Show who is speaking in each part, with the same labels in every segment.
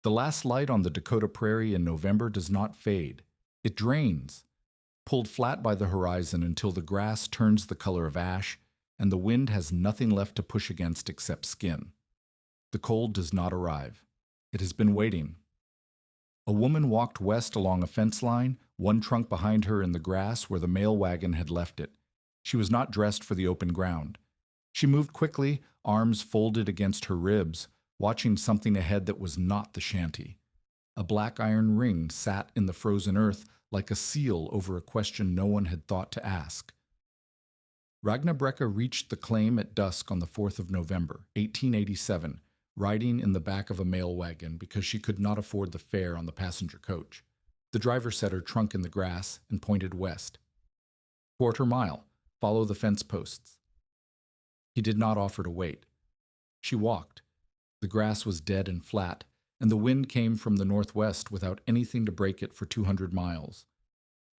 Speaker 1: The last light on the Dakota prairie in November does not fade. It drains, pulled flat by the horizon until the grass turns the color of ash and the wind has nothing left to push against except skin. The cold does not arrive. It has been waiting. A woman walked west along a fence line, one trunk behind her in the grass where the mail wagon had left it. She was not dressed for the open ground. She moved quickly, arms folded against her ribs, watching something ahead that was not the shanty. A black iron ring sat in the frozen earth like a seal over a question no one had thought to ask. Ragna Brecka reached the claim at dusk on the 4th of November, 1887, riding in the back of a mail wagon because she could not afford the fare on the passenger coach. The driver set her trunk in the grass and pointed west. "Quarter mile. Follow the fence posts." He did not offer to wait. She walked. The grass was dead and flat, and the wind came from the northwest without anything to break it for 200 miles.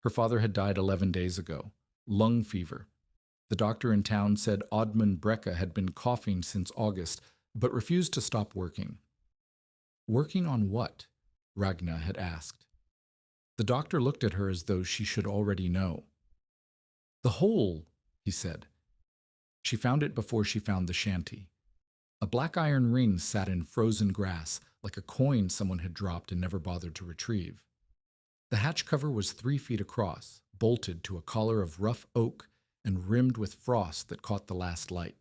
Speaker 1: Her father had died 11 days ago. Lung fever. The doctor in town said Oddman Brecka had been coughing since August, but refused to stop working. Working on what? Ragna had asked. The doctor looked at her as though she should already know. "The hole," he said. She found it before she found the shanty. A black iron ring sat in frozen grass, like a coin someone had dropped and never bothered to retrieve. The hatch cover was 3 feet across, bolted to a collar of rough oak and rimmed with frost that caught the last light.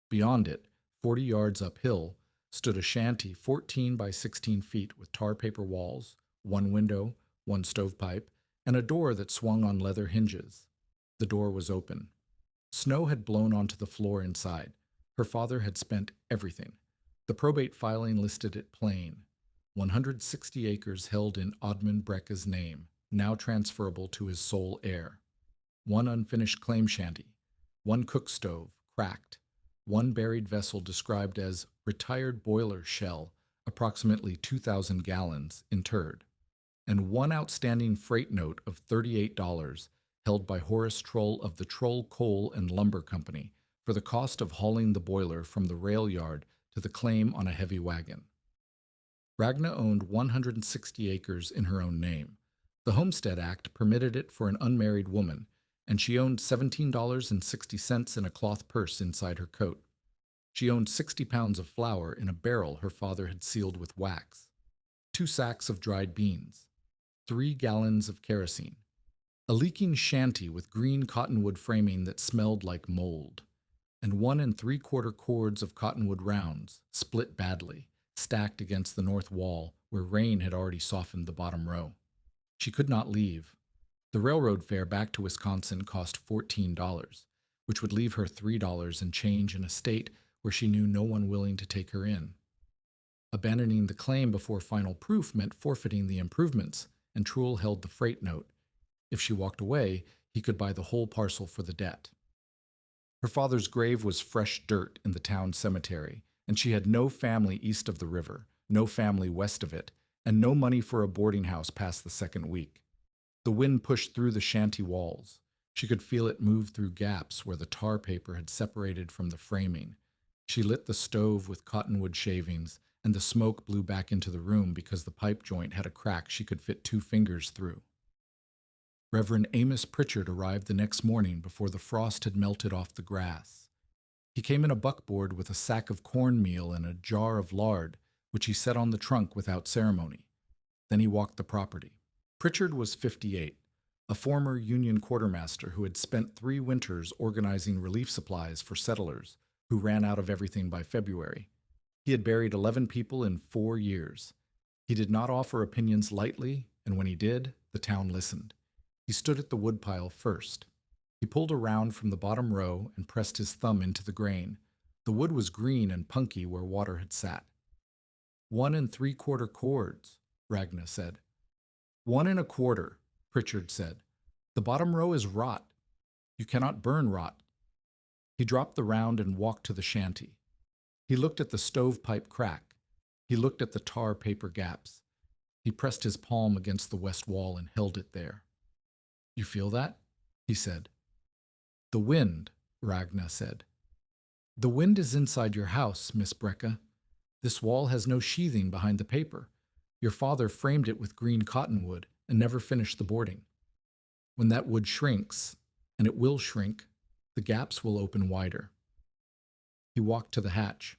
Speaker 1: Beyond it, 40 yards uphill, stood a shanty 14 by 16 feet with tar paper walls, one window, one stovepipe, and a door that swung on leather hinges. The door was open. Snow had blown onto the floor inside. Her father had spent everything. The probate filing listed it plain. 160 acres held in Oddman Brecka's name, now transferable to his sole heir. One unfinished claim shanty, one cook stove, cracked, one buried vessel described as retired boiler shell, approximately 2,000 gallons, interred, and one outstanding freight note of $38 held by Horace Troll of the Troll Coal and Lumber Company for the cost of hauling the boiler from the rail yard to the claim on a heavy wagon. Ragna owned 160 acres in her own name. The Homestead Act permitted it for an unmarried woman, and she owned $17.60 in a cloth purse inside her coat. She owned 60 pounds of flour in a barrel her father had sealed with wax, 2 sacks of dried beans, 3 gallons of kerosene, a leaking shanty with green cottonwood framing that smelled like mold, and 1 3/4 cords of cottonwood rounds, split badly, stacked against the north wall where rain had already softened the bottom row. She could not leave. The railroad fare back to Wisconsin cost $14, which would leave her $3 and change in a state where she knew no one willing to take her in. Abandoning the claim before final proof meant forfeiting the improvements, and Truel held the freight note. If she walked away, he could buy the whole parcel for the debt. Her father's grave was fresh dirt in the town cemetery, and she had no family east of the river, no family west of it, and no money for a boarding house past the second week. The wind pushed through the shanty walls. She could feel it move through gaps where the tar paper had separated from the framing. She lit the stove with cottonwood shavings, and the smoke blew back into the room because the pipe joint had a crack she could fit 2 fingers through. Reverend Amos Pritchard arrived the next morning before the frost had melted off the grass. He came in a buckboard with a sack of cornmeal and a jar of lard, which he set on the trunk without ceremony. Then he walked the property. Pritchard was 58, a former Union quartermaster who had spent 3 winters organizing relief supplies for settlers who ran out of everything by February. He had buried 11 people in 4 years. He did not offer opinions lightly, and when he did, the town listened. He stood at the woodpile first. He pulled around from the bottom row and pressed his thumb into the grain. The wood was green and punky where water had sat. 1 3/4 cords, Ragna said. 1 1/4, Pritchard said. The bottom row is rot. You cannot burn rot. He dropped the round and walked to the shanty. He looked at the stovepipe crack. He looked at the tar paper gaps. He pressed his palm against the west wall and held it there. "You feel that?" he said. "The wind," Ragna said. "The wind is inside your house, Miss Brecka. This wall has no sheathing behind the paper. Your father framed it with green cottonwood and never finished the boarding. When that wood shrinks, and it will shrink, the gaps will open wider. He walked to the hatch.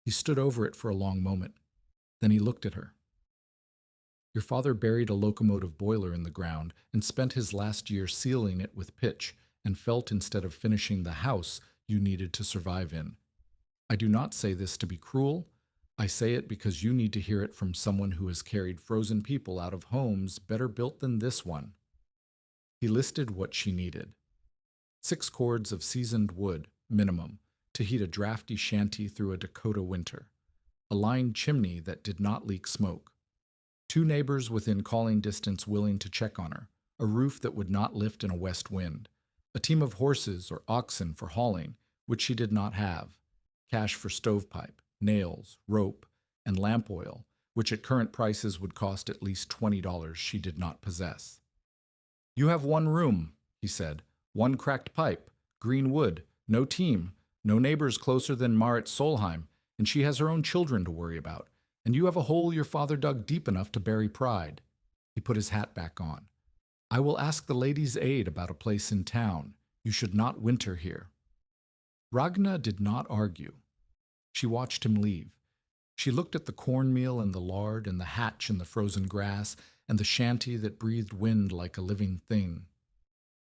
Speaker 1: He stood over it for a long moment. Then he looked at her. Your father buried a locomotive boiler in the ground and spent his last year sealing it with pitch and felt instead of finishing the house you needed to survive in. I do not say this to be cruel. I say it because you need to hear it from someone who has carried frozen people out of homes better built than this one. He listed what she needed. 6 cords of seasoned wood, minimum, to heat a drafty shanty through a Dakota winter. A lined chimney that did not leak smoke. 2 neighbors within calling distance willing to check on her. A roof that would not lift in a west wind. A team of horses or oxen for hauling, which she did not have. Cash for stovepipe, nails, rope, and lamp oil, which at current prices would cost at least $20 she did not possess. You have 1 room, he said. 1 cracked pipe, green wood, no team, no neighbors closer than Marit Solheim, and she has her own children to worry about. And you have a hole your father dug deep enough to bury pride. He put his hat back on. I will ask the ladies' aid about a place in town. You should not winter here. Ragna did not argue. She watched him leave. She looked at the cornmeal and the lard and the hatch and the frozen grass and the shanty that breathed wind like a living thing.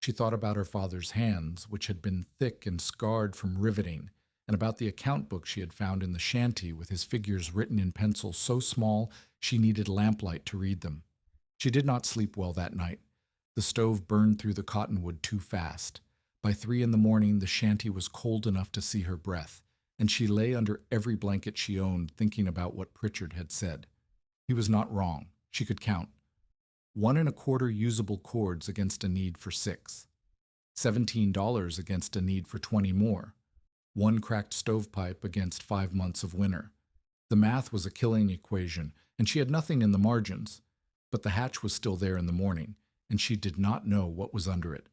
Speaker 1: She thought about her father's hands, which had been thick and scarred from riveting, and about the account book she had found in the shanty with his figures written in pencil so small she needed lamplight to read them. She did not sleep well that night. The stove burned through the cottonwood too fast. By 3 a.m, the shanty was cold enough to see her breath, and she lay under every blanket she owned thinking about what Pritchard had said. He was not wrong. She could count. 1 1/4 usable cords against a need for 6. $17 against a need for 20 more. 1 cracked stovepipe against 5 months of winter. The math was a killing equation, and she had nothing in the margins. But the hatch was still there in the morning, and she did not know what was under it.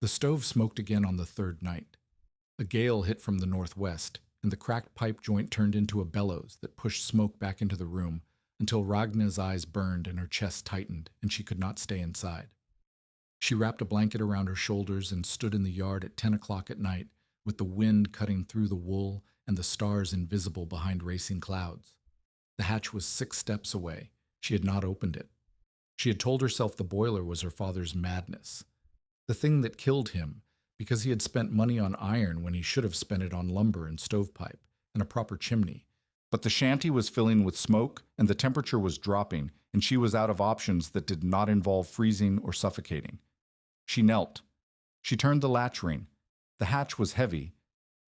Speaker 1: The stove smoked again on the 3rd night. A gale hit from the northwest, and the cracked pipe joint turned into a bellows that pushed smoke back into the room until Ragna's eyes burned and her chest tightened, and she could not stay inside. She wrapped a blanket around her shoulders and stood in the yard at 10 o'clock at night, with the wind cutting through the wool and the stars invisible behind racing clouds. The hatch was 6 steps away. She had not opened it. She had told herself the boiler was her father's madness, the thing that killed him, because he had spent money on iron when he should have spent it on lumber and stovepipe and a proper chimney. But the shanty was filling with smoke, and the temperature was dropping, and she was out of options that did not involve freezing or suffocating. She knelt. She turned the latch ring. The hatch was heavy,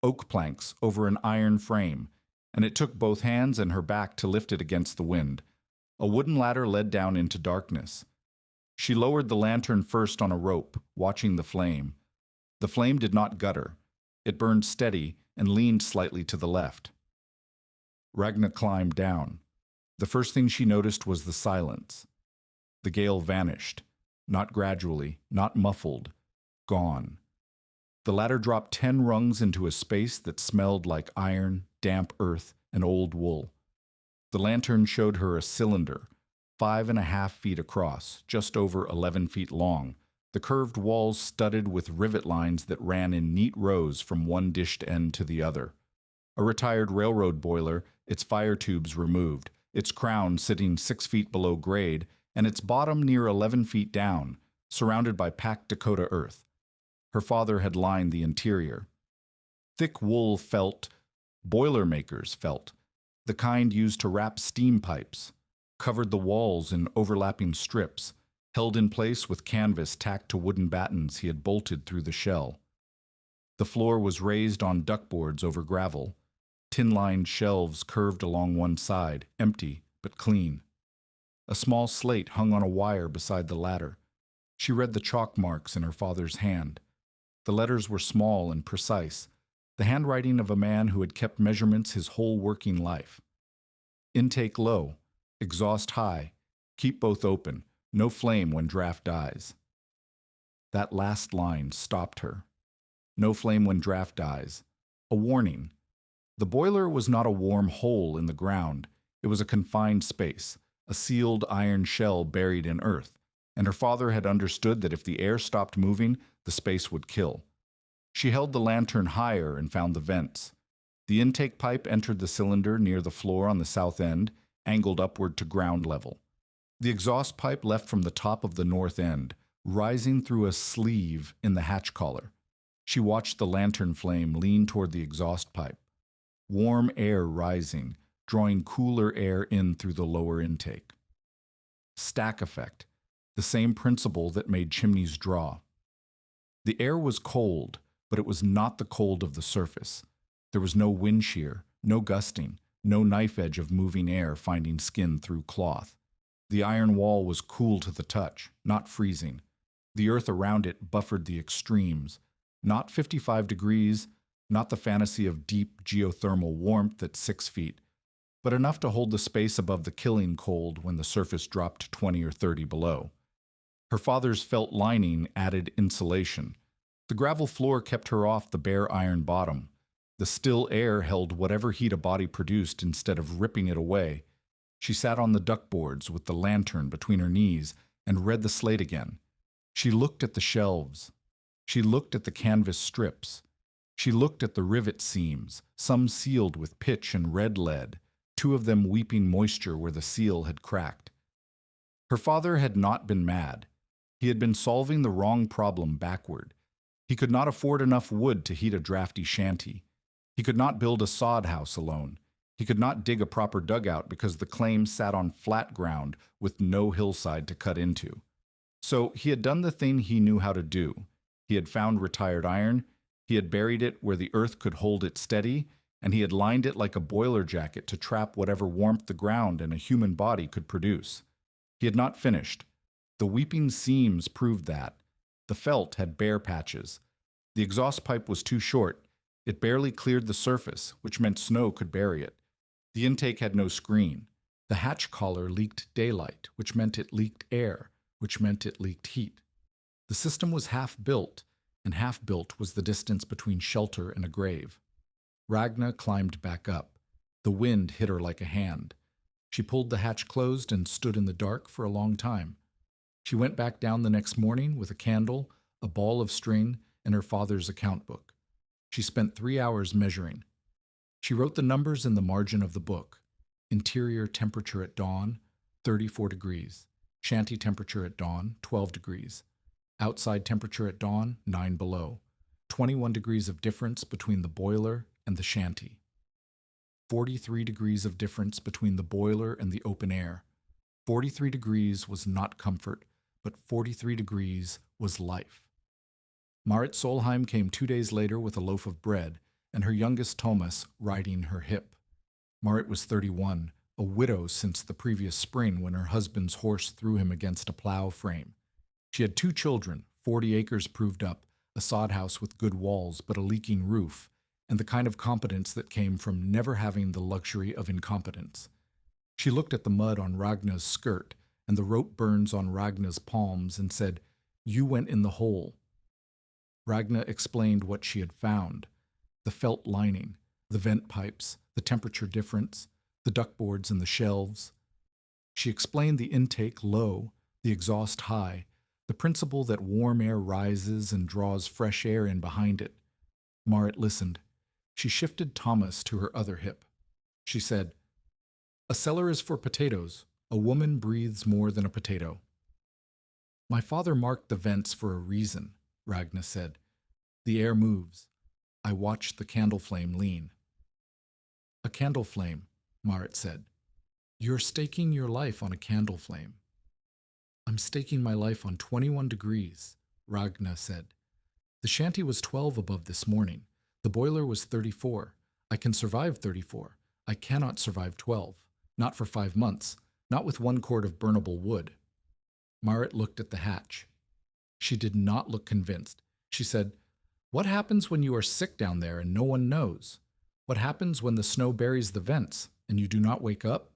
Speaker 1: oak planks over an iron frame, and it took both hands and her back to lift it against the wind. A wooden ladder led down into darkness. She lowered the lantern first on a rope, watching the flame. The flame did not gutter. It burned steady and leaned slightly to the left. Ragna climbed down. The first thing she noticed was the silence. The gale vanished, not gradually, not muffled, gone. The ladder dropped 10 rungs into a space that smelled like iron, damp earth, and old wool. The lantern showed her a cylinder, 5.5 feet across, just over 11 feet long, the curved walls studded with rivet lines that ran in neat rows from one dished end to the other. A retired railroad boiler, its fire tubes removed, its crown sitting 6 feet below grade, and its bottom near 11 feet down, surrounded by packed Dakota earth. Her father had lined the interior. Thick wool felt, Boilermakers felt, the kind used to wrap steam pipes, covered the walls in overlapping strips, held in place with canvas tacked to wooden battens he had bolted through the shell. The floor was raised on duckboards over gravel. Tin-lined shelves curved along one side, empty but clean. A small slate hung on a wire beside the ladder. She read the chalk marks in her father's hand. The letters were small and precise, the handwriting of a man who had kept measurements his whole working life. Intake low, exhaust high, keep both open, no flame when draft dies. That last line stopped her. No flame when draft dies. A warning. The boiler was not a warm hole in the ground. It was a confined space, a sealed iron shell buried in earth, and her father had understood that if the air stopped moving, the space would kill. She held the lantern higher and found the vents. The intake pipe entered the cylinder near the floor on the south end, angled upward to ground level. The exhaust pipe left from the top of the north end, rising through a sleeve in the hatch collar. She watched the lantern flame lean toward the exhaust pipe. Warm air rising, drawing cooler air in through the lower intake. Stack effect, the same principle that made chimneys draw. The air was cold, but it was not the cold of the surface. There was no wind shear, no gusting, no knife edge of moving air finding skin through cloth. The iron wall was cool to the touch, not freezing. The earth around it buffered the extremes, not 55 degrees, not the fantasy of deep geothermal warmth at 6 feet, but enough to hold the space above the killing cold when the surface dropped 20 or 30 below. Her father's felt lining added insulation. The gravel floor kept her off the bare iron bottom. The still air held whatever heat a body produced instead of ripping it away. She sat on the duckboards with the lantern between her knees and read the slate again. She looked at the shelves. She looked at the canvas strips. She looked at the rivet seams, some sealed with pitch and red lead, 2 of them weeping moisture where the seal had cracked. Her father had not been mad. He had been solving the wrong problem backward. He could not afford enough wood to heat a drafty shanty. He could not build a sod house alone. He could not dig a proper dugout because the claim sat on flat ground with no hillside to cut into. So he had done the thing he knew how to do. He had found retired iron, he had buried it where the earth could hold it steady, and he had lined it like a boiler jacket to trap whatever warmth the ground and a human body could produce. He had not finished. The weeping seams proved that. The felt had bare patches. The exhaust pipe was too short. It barely cleared the surface, which meant snow could bury it. The intake had no screen. The hatch collar leaked daylight, which meant it leaked air, which meant it leaked heat. The system was half-built, and half-built was the distance between shelter and a grave. Ragna climbed back up. The wind hit her like a hand. She pulled the hatch closed and stood in the dark for a long time. She went back down the next morning with a candle, a ball of string, and her father's account book. She spent 3 hours measuring. She wrote the numbers in the margin of the book. Interior temperature at dawn, 34 degrees. Shanty temperature at dawn, 12 degrees. Outside temperature at dawn, 9 below. 21 degrees of difference between the boiler and the shanty. 43 degrees of difference between the boiler and the open air. 43 degrees was not comfort, but 43 degrees was life. Marit Solheim came 2 days later with a loaf of bread, and her youngest Thomas riding her hip. Marit was 31, a widow since the previous spring when her husband's horse threw him against a plow frame. She had 2 children, 40 acres proved up, a sod house with good walls but a leaking roof, and the kind of competence that came from never having the luxury of incompetence. She looked at the mud on Ragna's skirt and the rope burns on Ragna's palms and said, "You went in the hole." Ragna explained what she had found: the felt lining, the vent pipes, the temperature difference, the duckboards and the shelves. She explained the intake low, the exhaust high, the principle that warm air rises and draws fresh air in behind it. Marit listened. She shifted Thomas to her other hip. She said, "A cellar is for potatoes. A woman breathes more than a potato." "My father marked the vents for a reason," Ragna said. "The air moves. I watched the candle flame lean." "A candle flame," Marit said. "You're staking your life on a candle flame." "I'm staking my life on 21 degrees, Ragna said. "The shanty was 12 above this morning. The boiler was 34. I can survive 34. I cannot survive 12. Not for 5 months. Not with 1 cord of burnable wood." Marit looked at the hatch. She did not look convinced. She said, "What happens when you are sick down there and no one knows? What happens when the snow buries the vents and you do not wake up?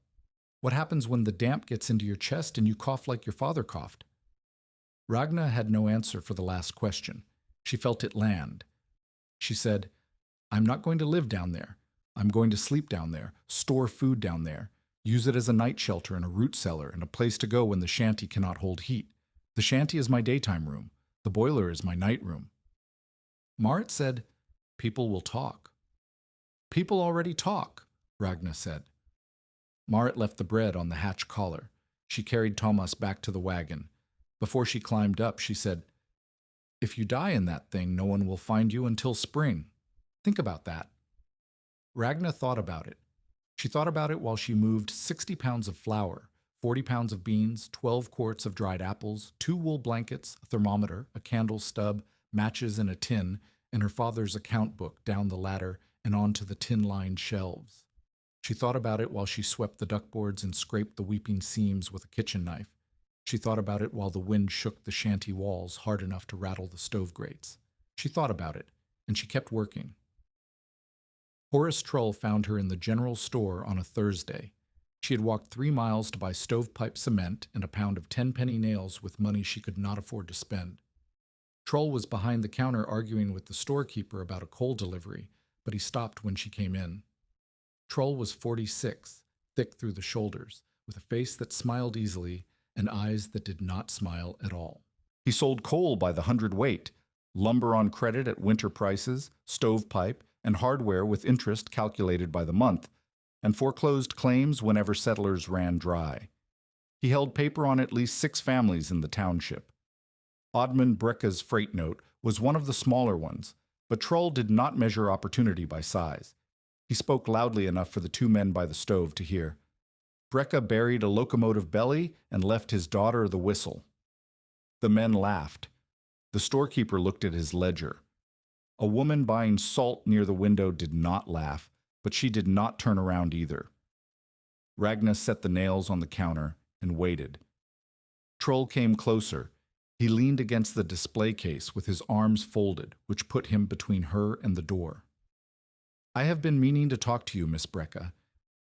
Speaker 1: What happens when the damp gets into your chest and you cough like your father coughed?" Ragna had no answer for the last question. She felt it land. She said, "I'm not going to live down there. I'm going to sleep down there, store food down there, use it as a night shelter and a root cellar and a place to go when the shanty cannot hold heat. The shanty is my daytime room. The boiler is my night room. Marit said, people will talk. People already talk, Ragnar said. Marit left the bread on the hatch collar. She carried Thomas back to the wagon. Before she climbed up, she said, if you die in that thing, no one will find you until spring. Think about that. Ragnar thought about it. She thought about it while she moved 60 pounds of flour, 40 pounds of beans, 12 quarts of dried apples, 2 wool blankets, a thermometer, a candle stub, matches in a tin, and her father's account book down the ladder and onto the tin-lined shelves. She thought about it while she swept the duckboards and scraped the weeping seams with a kitchen knife. She thought about it while the wind shook the shanty walls hard enough to rattle the stove grates. She thought about it, and she kept working. Horace Trull found her in the general store on a Thursday. She had walked 3 miles to buy stovepipe cement and a pound of 10-penny nails with money she could not afford to spend. Trull was behind the counter arguing with the storekeeper about a coal delivery, but he stopped when she came in. Trull was 46, thick through the shoulders, with a face that smiled easily and eyes that did not smile at all. He sold coal by the hundredweight, lumber on credit at winter prices, stovepipe, and hardware with interest calculated by the month, and foreclosed claims whenever settlers ran dry. He held paper on at least 6 families in the township. Oddman Brecka's freight note was one of the smaller ones, but Trull did not measure opportunity by size. He spoke loudly enough for the 2 men by the stove to hear. Brecka buried a locomotive belly and left his daughter the whistle. The men laughed. The storekeeper looked at his ledger. A woman buying salt near the window did not laugh, but she did not turn around either. Ragnar set the nails on the counter and waited. Trull came closer. He leaned against the display case with his arms folded, which put him between her and the door. I have been meaning to talk to you, Miss Brecka.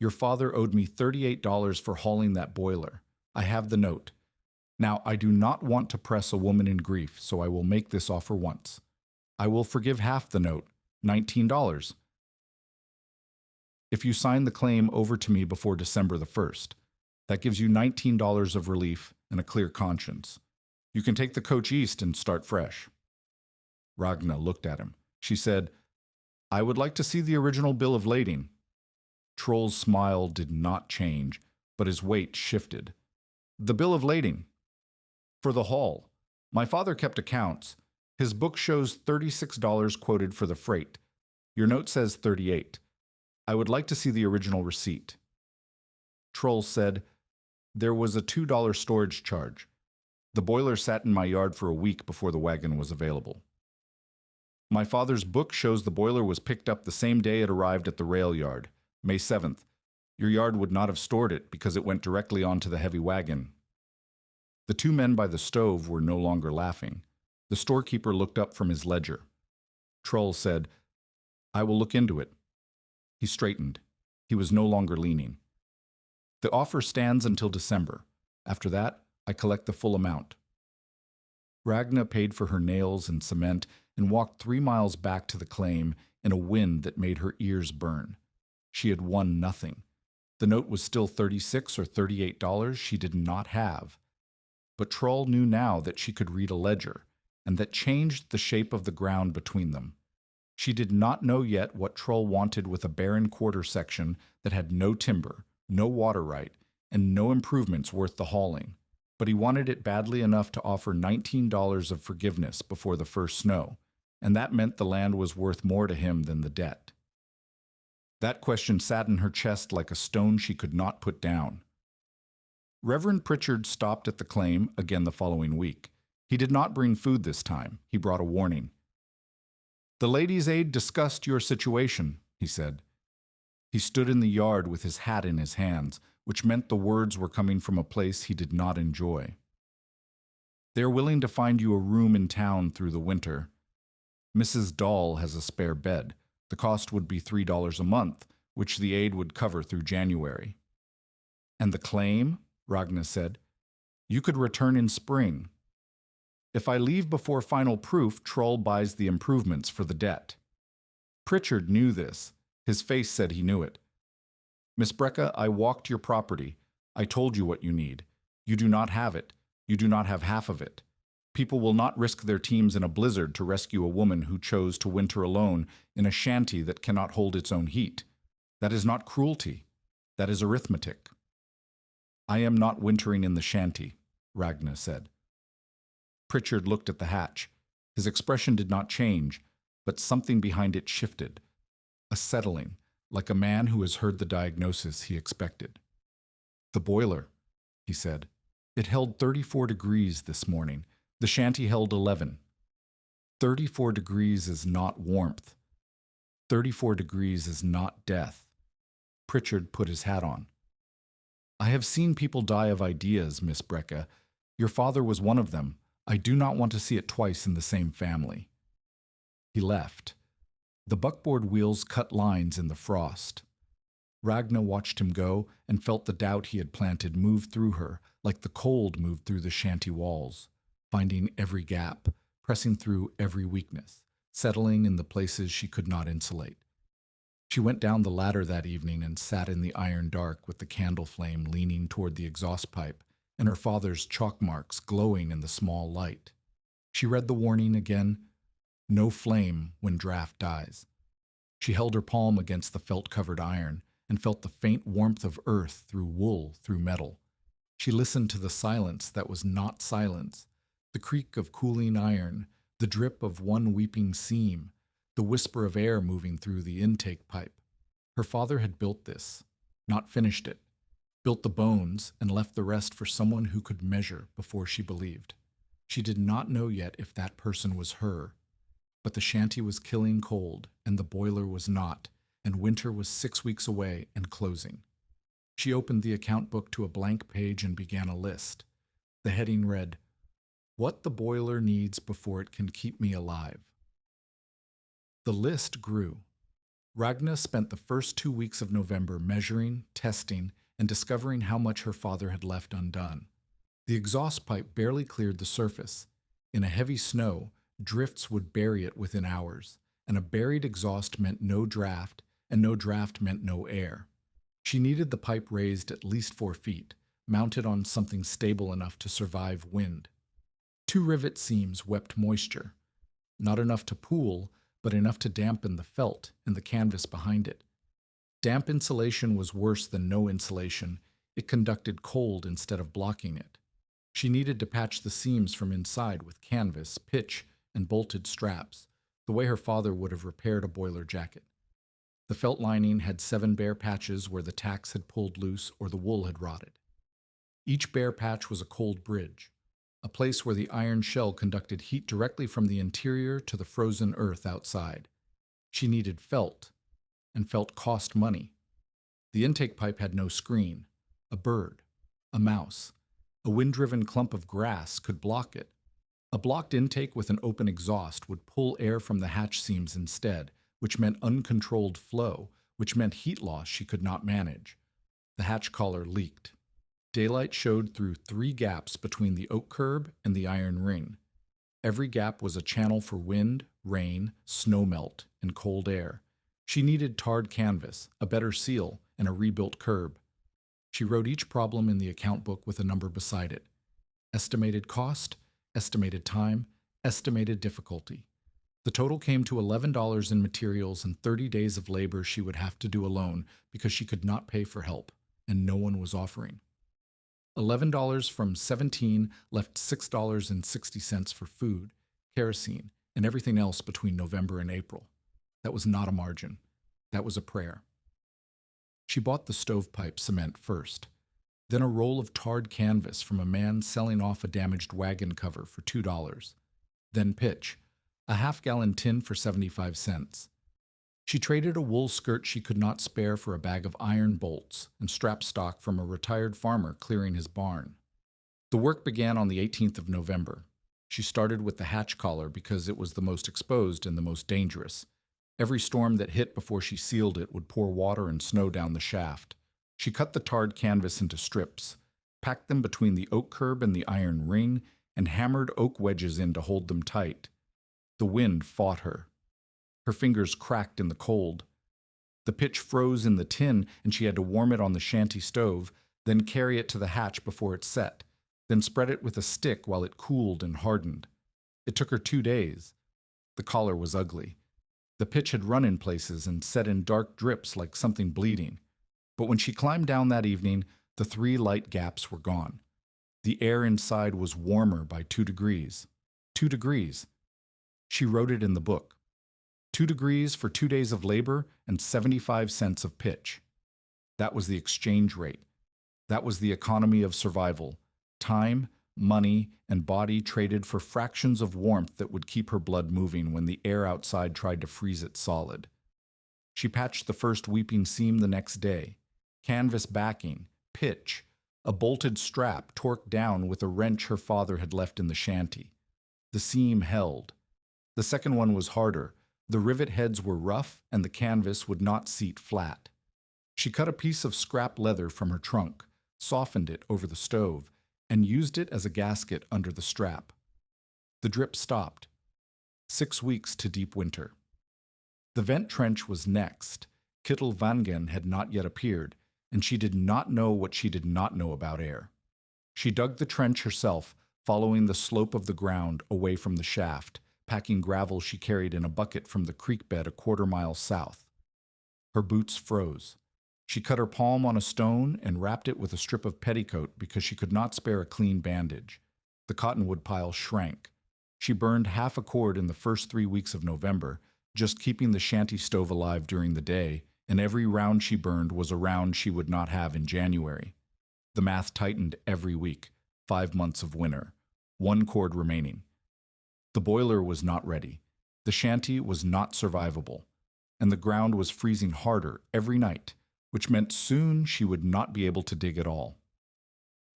Speaker 1: Your father owed me $38 for hauling that boiler. I have the note. Now, I do not want to press a woman in grief, so I will make this offer once. I will forgive half the note, $19. If you sign the claim over to me before December the 1st, that gives you $19 of relief and a clear conscience. You can take the coach east and start fresh. Ragnar looked at him. She said, I would like to see the original bill of lading. Trull's smile did not change, but his weight shifted. The bill of lading. For the haul. My father kept accounts. His book shows $36 quoted for the freight. Your note says $38. I would like to see the original receipt. Trull said, there was a $2 storage charge. The boiler sat in my yard for a week before the wagon was available. My father's book shows the boiler was picked up the same day it arrived at the rail yard, May 7th. Your yard would not have stored it because it went directly onto the heavy wagon. The 2 men by the stove were no longer laughing. The storekeeper looked up from his ledger. Trull said, I will look into it. He straightened. He was no longer leaning. The offer stands until December. After that, I collect the full amount. Ragnar paid for her nails and cement and walked 3 miles back to the claim in a wind that made her ears burn. She had won nothing. The note was still $36 or $38 she did not have. But Trull knew now that she could read a ledger, and that changed the shape of the ground between them. She did not know yet what Trull wanted with a barren quarter section that had no timber, no water right, and no improvements worth the hauling. But he wanted it badly enough to offer $19 of forgiveness before the first snow, and that meant the land was worth more to him than the debt. That question sat in her chest like a stone she could not put down. Reverend Pritchard stopped at the claim again the following week. He did not bring food this time. He brought a warning. The ladies' aid discussed your situation, he said. He stood in the yard with his hat in his hands, which meant the words were coming from a place he did not enjoy. They are willing to find you a room in town through the winter. Mrs. Dahl has a spare bed. The cost would be $3 a month, which the aid would cover through January. And the claim, Ragnar said, you could return in spring. If I leave before final proof, Trull buys the improvements for the debt. Pritchard knew this. His face said he knew it. Miss Brecka, I walked your property. I told you what you need. You do not have it. You do not have half of it. People will not risk their teams in a blizzard to rescue a woman who chose to winter alone in a shanty that cannot hold its own heat. That is not cruelty. That is arithmetic. I am not wintering in the shanty, Ragna said. Pritchard looked at the hatch. His expression did not change, but something behind it shifted. A settling, like a man who has heard the diagnosis he expected. The boiler, he said. It held 34 degrees this morning. The shanty held 11. 34 degrees is not warmth. 34 degrees is not death. Pritchard put his hat on. I have seen people die of ideas, Miss Brecka. Your father was one of them. I do not want to see it twice in the same family. He left. The buckboard wheels cut lines in the frost. Ragna watched him go and felt the doubt he had planted move through her, like the cold moved through the shanty walls, finding every gap, pressing through every weakness, settling in the places she could not insulate. She went down the ladder that evening and sat in the iron dark with the candle flame leaning toward the exhaust pipe and her father's chalk marks glowing in the small light. She read the warning again, no flame when draft dies. She held her palm against the felt-covered iron and felt the faint warmth of earth through wool, through metal. She listened to the silence that was not silence, the creak of cooling iron, the drip of one weeping seam, the whisper of air moving through the intake pipe. Her father had built this, not finished it, built the bones and left the rest for someone who could measure before she believed. She did not know yet if that person was her, but the shanty was killing cold and the boiler was not, and winter was 6 weeks away and closing. She opened the account book to a blank page and began a list. The heading read, What the boiler needs before it can keep me alive. The list grew. Ragna spent the first 2 weeks of November measuring, testing, and discovering how much her father had left undone. The exhaust pipe barely cleared the surface. In a heavy snow, drifts would bury it within hours, and a buried exhaust meant no draft, and no draft meant no air. She needed the pipe raised at least 4 feet, mounted on something stable enough to survive wind. 2 rivet seams wept moisture, not enough to pool, but enough to dampen the felt and the canvas behind it. Damp insulation was worse than no insulation. It conducted cold instead of blocking it. She needed to patch the seams from inside with canvas, pitch, and bolted straps, the way her father would have repaired a boiler jacket. The felt lining had 7 bare patches where the tacks had pulled loose or the wool had rotted. Each bare patch was a cold bridge, a place where the iron shell conducted heat directly from the interior to the frozen earth outside. She needed felt, and felt cost money. The intake pipe had no screen. A bird, a mouse, a wind-driven clump of grass could block it. A blocked intake with an open exhaust would pull air from the hatch seams instead, which meant uncontrolled flow, which meant heat loss she could not manage. The hatch collar leaked. Daylight showed through 3 gaps between the oak curb and the iron ring. Every gap was a channel for wind, rain, snowmelt, and cold air. She needed tarred canvas, a better seal, and a rebuilt curb. She wrote each problem in the account book with a number beside it. Estimated cost, estimated time, estimated difficulty. The total came to $11 in materials and 30 days of labor she would have to do alone because she could not pay for help, and no one was offering. $11 from 17 left $6.60 for food, kerosene, and everything else between November and April. That was not a margin. That was a prayer. She bought the stovepipe cement first, then a roll of tarred canvas from a man selling off a damaged wagon cover for $2, then pitch, a half-gallon tin for 75 cents. She traded a wool skirt she could not spare for a bag of iron bolts and strap stock from a retired farmer clearing his barn. The work began on the 18th of November. She started with the hatch collar because it was the most exposed and the most dangerous. Every storm that hit before she sealed it would pour water and snow down the shaft. She cut the tarred canvas into strips, packed them between the oak curb and the iron ring, and hammered oak wedges in to hold them tight. The wind fought her. Her fingers cracked in the cold. The pitch froze in the tin, and she had to warm it on the shanty stove, then carry it to the hatch before it set, then spread it with a stick while it cooled and hardened. It took her 2 days. The collar was ugly. The pitch had run in places and set in dark drips like something bleeding. But when she climbed down that evening, the 3 light gaps were gone. The air inside was warmer by 2 degrees. 2 degrees. She wrote it in the book. 2 degrees for 2 days of labor and 75 cents of pitch. That was the exchange rate. That was the economy of survival. Time, money, and body traded for fractions of warmth that would keep her blood moving when the air outside tried to freeze it solid. She patched the first weeping seam the next day. Canvas backing, pitch, a bolted strap torqued down with a wrench her father had left in the shanty. The seam held. The second one was harder. The rivet heads were rough, and the canvas would not seat flat. She cut a piece of scrap leather from her trunk, softened it over the stove, and used it as a gasket under the strap. The drip stopped. 6 weeks to deep winter. The vent trench was next. Kittel Vangen had not yet appeared, and she did not know what she did not know about air. She dug the trench herself, following the slope of the ground away from the shaft, packing gravel she carried in a bucket from the creek bed a quarter-mile south. Her boots froze. She cut her palm on a stone and wrapped it with a strip of petticoat because she could not spare a clean bandage. The cottonwood pile shrank. She burned half a cord in the first 3 weeks of November, just keeping the shanty stove alive during the day, and every round she burned was a round she would not have in January. The math tightened every week. 5 months of winter. 1 cord remaining. The boiler was not ready. The shanty was not survivable. And the ground was freezing harder every night, which meant soon she would not be able to dig at all.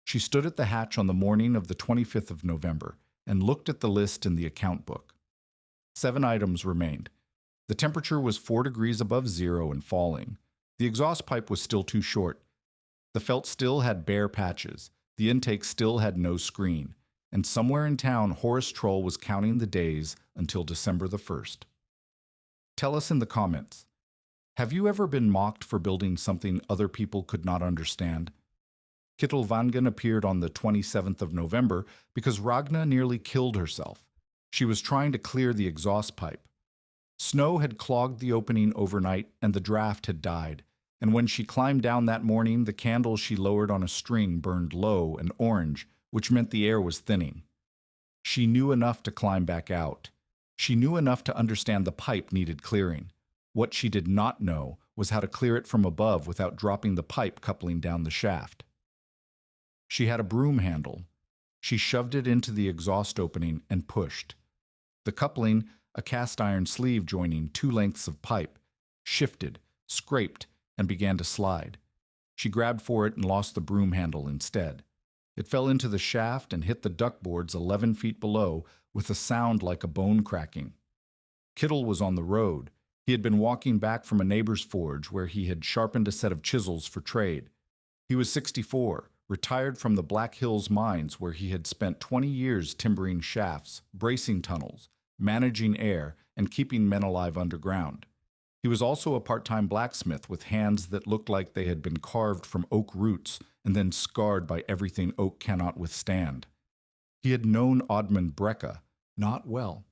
Speaker 1: She stood at the hatch on the morning of the 25th of November and looked at the list in the account book. 7 items remained. The temperature was 4 degrees above zero and falling. The exhaust pipe was still too short. The felt still had bare patches. The intake still had no screen. And somewhere in town, Horace Troll was counting the days until December the 1st. Tell us in the comments. Have you ever been mocked for building something other people could not understand? Kittel Vangen appeared on the 27th of November because Ragna nearly killed herself. She was trying to clear the exhaust pipe. Snow had clogged the opening overnight and the draft had died, and when she climbed down that morning, the candle she lowered on a string burned low and orange, which meant the air was thinning. She knew enough to climb back out. She knew enough to understand the pipe needed clearing. What she did not know was how to clear it from above without dropping the pipe coupling down the shaft. She had a broom handle. She shoved it into the exhaust opening and pushed. The coupling, a cast iron sleeve joining 2 lengths of pipe, shifted, scraped, and began to slide. She grabbed for it and lost the broom handle instead. It fell into the shaft and hit the duckboards 11 feet below with a sound like a bone cracking. Kittel was on the road. He had been walking back from a neighbor's forge where he had sharpened a set of chisels for trade. He was 64, retired from the Black Hills mines where he had spent 20 years timbering shafts, bracing tunnels, managing air, and keeping men alive underground. He was also a part-time blacksmith with hands that looked like they had been carved from oak roots and then scarred by everything oak cannot withstand. He had known Oddmund Brecka, not well.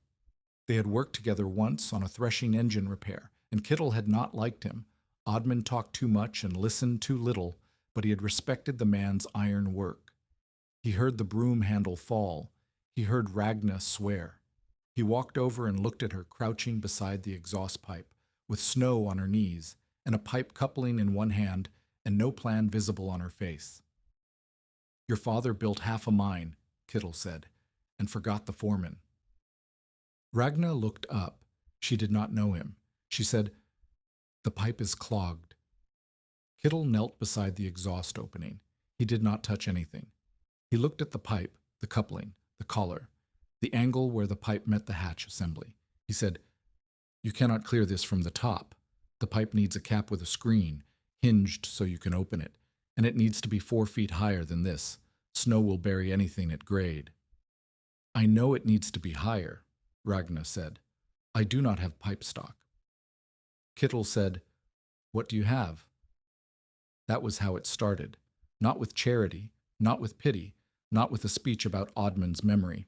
Speaker 1: They had worked together once on a threshing engine repair, and Kittel had not liked him. Oddmund talked too much and listened too little, but he had respected the man's iron work. He heard the broom handle fall. He heard Ragna swear. He walked over and looked at her crouching beside the exhaust pipe, with snow on her knees, and a pipe coupling in one hand, and no plan visible on her face. "Your father built half a mine," Kittel said, "and forgot the foreman." Ragna looked up. She did not know him. She said, "The pipe is clogged." Kittel knelt beside the exhaust opening. He did not touch anything. He looked at the pipe, the coupling, the collar, the angle where the pipe met the hatch assembly. He said, "You cannot clear this from the top. The pipe needs a cap with a screen, hinged so you can open it, and it needs to be 4 feet higher than this. Snow will bury anything at grade." "I know it needs to be higher," Ragna said. "I do not have pipe stock." Kittel said, What do you have? That was how it started. Not with charity, not with pity, not with a speech about Odman's memory.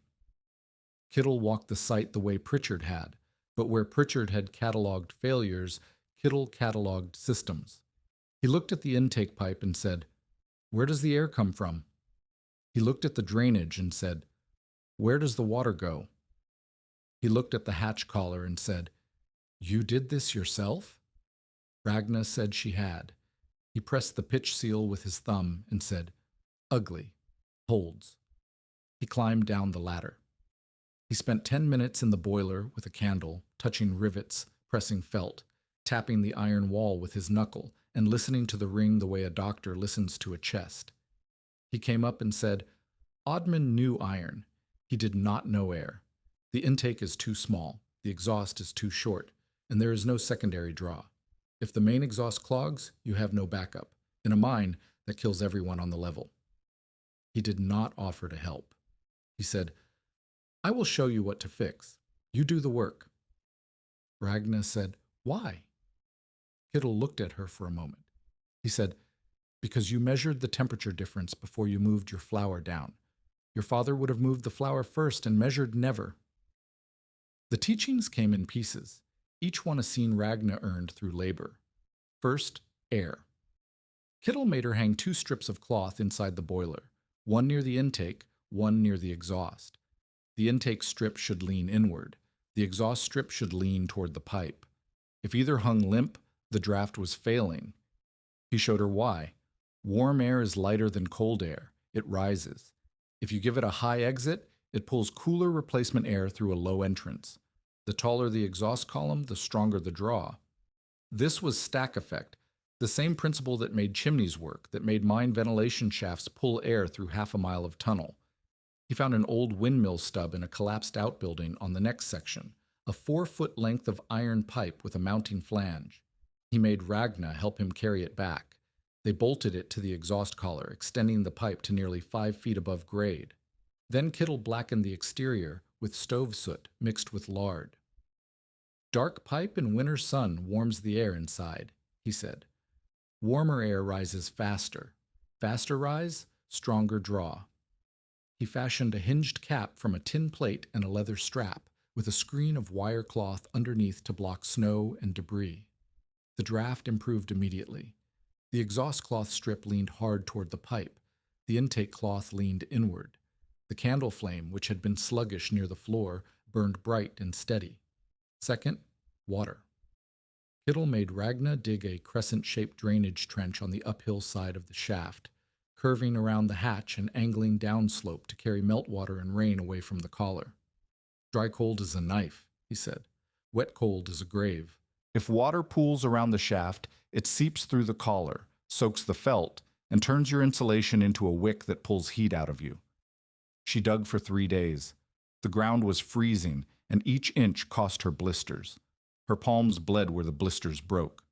Speaker 1: Kittle walked the site the way Pritchard had, but where Pritchard had catalogued failures, Kittle catalogued systems. He looked at the intake pipe and said, "Where does the air come from?" He looked at the drainage and said, "Where does the water go?" He looked at the hatch collar and said, "You did this yourself?" Ragna said she had. He pressed the pitch seal with his thumb and said, "Ugly. Holds." He climbed down the ladder. He spent 10 minutes in the boiler with a candle, touching rivets, pressing felt, tapping the iron wall with his knuckle, and listening to the ring the way a doctor listens to a chest. He came up and said, "Odman knew iron. He did not know air. The intake is too small, the exhaust is too short, and there is no secondary draw. If the main exhaust clogs, you have no backup. In a mine, that kills everyone on the level." He did not offer to help. He said, "I will show you what to fix. You do the work." Ragna said, "Why?" Kittle looked at her for a moment. He said, "Because you measured the temperature difference before you moved your flour down. Your father would have moved the flour first and measured never." The teachings came in pieces, each one a scene Ragna earned through labor. First, air. Kittle made her hang 2 strips of cloth inside the boiler, one near the intake, one near the exhaust. The intake strip should lean inward. The exhaust strip should lean toward the pipe. If either hung limp, the draft was failing. He showed her why. Warm air is lighter than cold air. It rises. If you give it a high exit, it pulls cooler replacement air through a low entrance. The taller the exhaust column, the stronger the draw. This was stack effect, the same principle that made chimneys work, that made mine ventilation shafts pull air through half a mile of tunnel. He found an old windmill stub in a collapsed outbuilding on the next section, a 4-foot length of iron pipe with a mounting flange. He made Ragna help him carry it back. They bolted it to the exhaust collar, extending the pipe to nearly 5 feet above grade. Then Kittle blackened the exterior with stove soot mixed with lard. "Dark pipe in winter sun warms the air inside," he said. "Warmer air rises faster. Faster rise, stronger draw." He fashioned a hinged cap from a tin plate and a leather strap, with a screen of wire cloth underneath to block snow and debris. The draft improved immediately. The exhaust cloth strip leaned hard toward the pipe. The intake cloth leaned inward. The candle flame, which had been sluggish near the floor, burned bright and steady. Second, water. Kittle made Ragna dig a crescent-shaped drainage trench on the uphill side of the shaft, curving around the hatch and angling downslope to carry meltwater and rain away from the collar. "Dry cold is a knife," he said. "Wet cold is a grave. If water pools around the shaft, it seeps through the collar, soaks the felt, and turns your insulation into a wick that pulls heat out of you." She dug for 3 days. The ground was freezing, and each inch cost her blisters. Her palms bled where the blisters broke.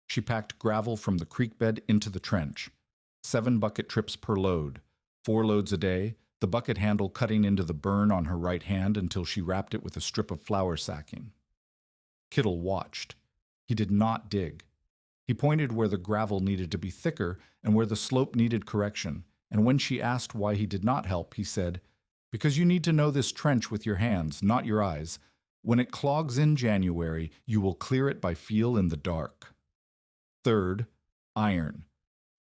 Speaker 1: She packed gravel from the creek bed into the trench. 7 bucket trips per load, 4 loads a day, the bucket handle cutting into the burn on her right hand until she wrapped it with a strip of flour sacking. Kittle watched. He did not dig. He pointed where the gravel needed to be thicker and where the slope needed correction, and when she asked why he did not help, he said, "Because you need to know this trench with your hands, not your eyes. When it clogs in January, you will clear it by feel in the dark." Third, iron.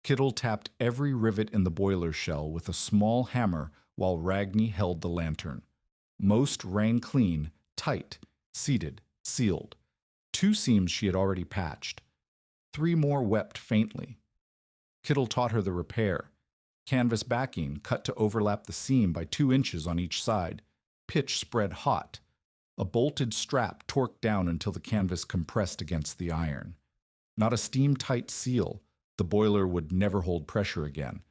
Speaker 1: Kittle tapped every rivet in the boiler shell with a small hammer while Ragni held the lantern. Most rang clean, tight, seated, sealed. 2 seams she had already patched. 3 more wept faintly. Kittle taught her the repair. Canvas backing cut to overlap the seam by 2 inches on each side. Pitch spread hot. A bolted strap torqued down until the canvas compressed against the iron. Not a steam-tight seal. The boiler would never hold pressure again,